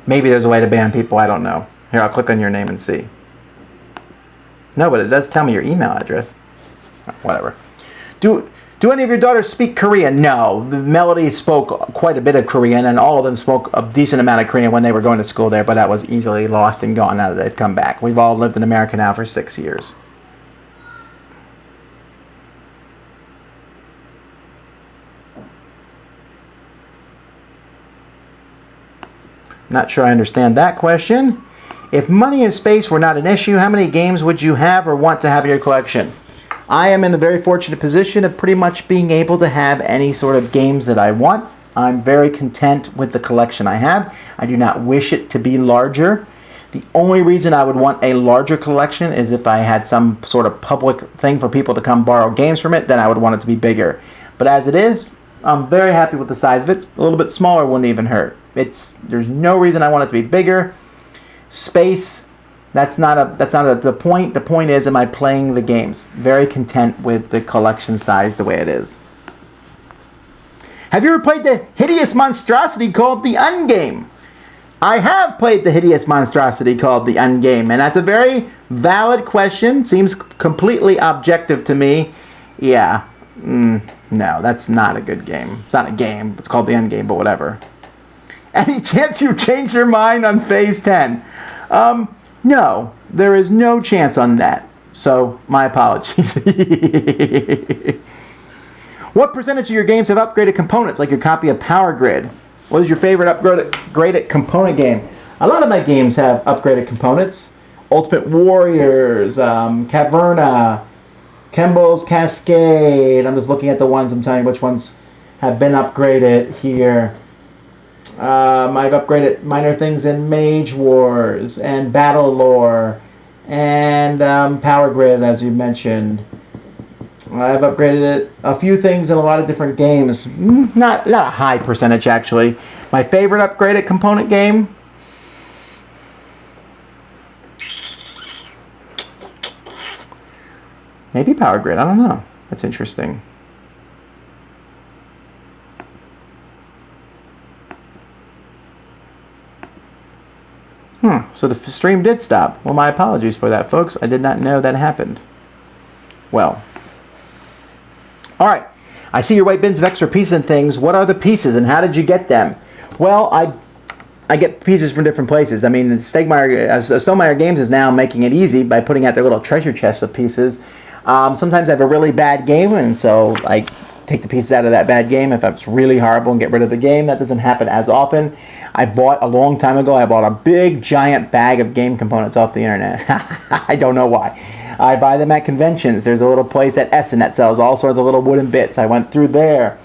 maybe there's a way to ban people. I don't know. Here, I'll click on your name and see. No, but it does tell me your email address. Whatever. Do any of your daughters speak Korean? No. Melody spoke quite a bit of Korean, and all of them spoke a decent amount of Korean when they were going to school there, but that was easily lost and gone now that they've come back. We've all lived in America now for 6 years. Not sure I understand that question. If money and space were not an issue, how many games would you have or want to have in your collection? I am in a very fortunate position of pretty much being able to have any sort of games that I want. I'm very content with the collection I have. I do not wish it to be larger. The only reason I would want a larger collection is if I had some sort of public thing for people to come borrow games from it, then I would want it to be bigger. But as it is, I'm very happy with the size of it. A little bit smaller wouldn't even hurt. There's no reason I want it to be bigger. Space, that's not the point. The point is, am I playing the games? Very content with the collection size the way it is. Have you ever played the hideous monstrosity called the Ungame? I have played the hideous monstrosity called the Ungame, and that's a very valid question. Seems completely objective to me. Yeah, no, that's not a good game. It's not a game. It's called the Ungame, but whatever. Any chance you change your mind on Phase 10? No, there is no chance on that. So, my apologies. What percentage of your games have upgraded components, like your copy of Power Grid? What is your favorite upgraded component game? A lot of my games have upgraded components. Ultimate Warriors, Caverna, Kemble's Cascade. I'm just looking at the ones, I'm telling you which ones have been upgraded here. I've upgraded minor things in Mage Wars and Battle Lore and Power Grid, as you mentioned. I've upgraded a few things in a lot of different games. Not a high percentage, actually. My favorite upgraded component game? Maybe Power Grid. I don't know. That's interesting. So the stream did stop. Well, my apologies for that, folks. I did not know that happened. Well. Alright. I see your white bins of extra pieces and things. What are the pieces and how did you get them? Well, I get pieces from different places. I mean, Stonemaier Games is now making it easy by putting out their little treasure chests of pieces. Sometimes I have a really bad game, and so I take the pieces out of that bad game if it's really horrible and get rid of the game. That doesn't happen as often. I bought a long time ago, I bought a big giant bag of game components off the internet. I don't know why. I buy them at conventions. There's a little place at Essen that sells all sorts of little wooden bits. I went through there.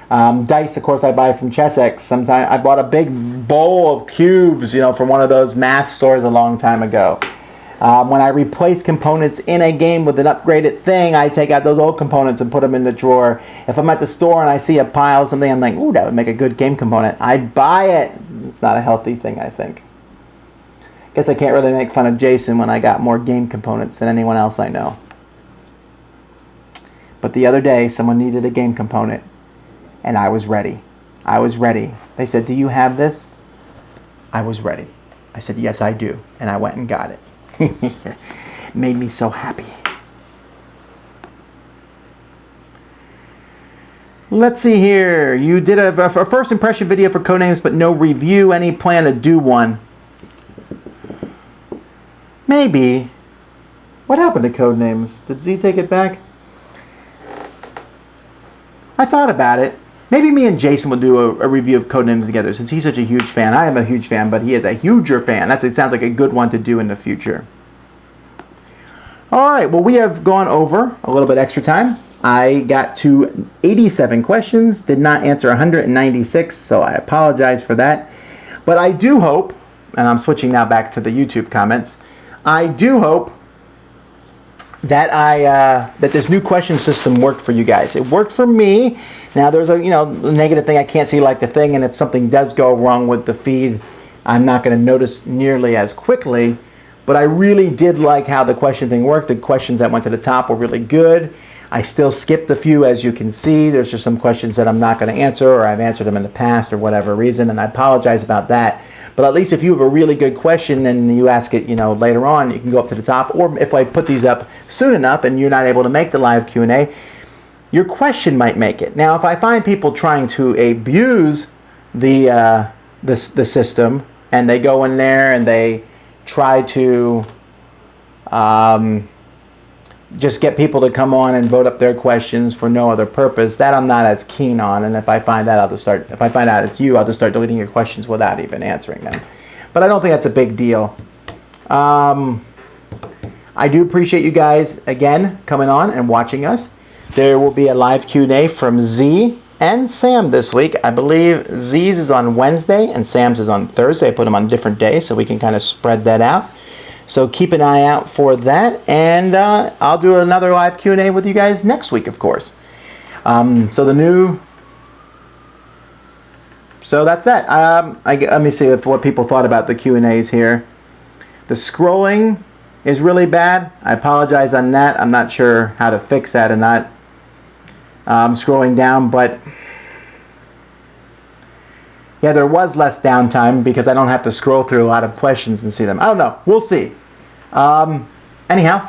Dice, of course, I buy from Chessex. Sometimes I bought a big bowl of cubes, from one of those math stores a long time ago. When I replace components in a game with an upgraded thing, I take out those old components and put them in the drawer. If I'm at the store and I see a pile of something, I'm like, ooh, that would make a good game component. I buy it. It's not a healthy thing, I think. Guess I can't really make fun of Jason when I got more game components than anyone else I know. But the other day, someone needed a game component, and I was ready. I was ready. They said, do you have this? I was ready. I said, yes, I do. And I went and got it. Made me so happy. Let's see here. You did a first impression video for Codenames, but no review. Any plan to do one? Maybe. What happened to Codenames? Did Z take it back? I thought about it. Maybe me and Jason will do a review of Codenames together, since he's such a huge fan. I am a huge fan, but he is a huger fan. It sounds like a good one to do in the future. All right, well, we have gone over a little bit extra time. I got to 87 questions, did not answer 196, so I apologize for that. But I do hope, and I'm switching now back to the YouTube comments, I do hope that that this new question system worked for you guys. It worked for me. Now there's a negative thing. I can't see like the thing, and if something does go wrong with the feed, I'm not going to notice nearly as quickly. But I really did like how the question thing worked. The questions that went to the top were really good. I still skipped a few, as you can see. There's just some questions that I'm not going to answer, or I've answered them in the past or whatever reason, and I apologize about that. But at least if you have a really good question and you ask it, later on, you can go up to the top. Or if I put these up soon enough and you're not able to make the live Q&A, your question might make it. Now, if I find people trying to abuse the system, and they go in there and they try to just get people to come on and vote up their questions for no other purpose, that I'm not as keen on. And if I find that, if I find out it's you, I'll just start deleting your questions without even answering them. But I don't think that's a big deal. I do appreciate you guys, again, coming on and watching us. There will be a live Q&A from Z and Sam this week. I believe Z's is on Wednesday and Sam's is on Thursday. I put them on different days so we can kind of spread that out. So keep an eye out for that, and I'll do another live Q&A with you guys next week, of course. So that's that. Let me see what people thought about the Q&As here. The scrolling is really bad. I apologize on that. I'm not sure how to fix that or not. Scrolling down, but yeah, there was less downtime because I don't have to scroll through a lot of questions and see them. I don't know. We'll see. Anyhow,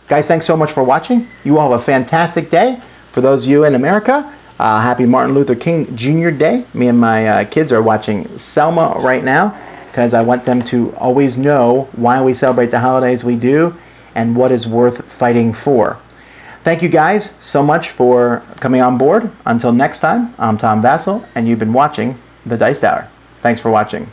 guys, thanks so much for watching. You all have a fantastic day. For those of you in America, happy Martin Luther King Jr. Day. Me and my kids are watching Selma right now because I want them to always know why we celebrate the holidays we do and what is worth fighting for. Thank you guys so much for coming on board. Until next time, I'm Tom Vasel, and you've been watching The Dice Tower. Thanks for watching.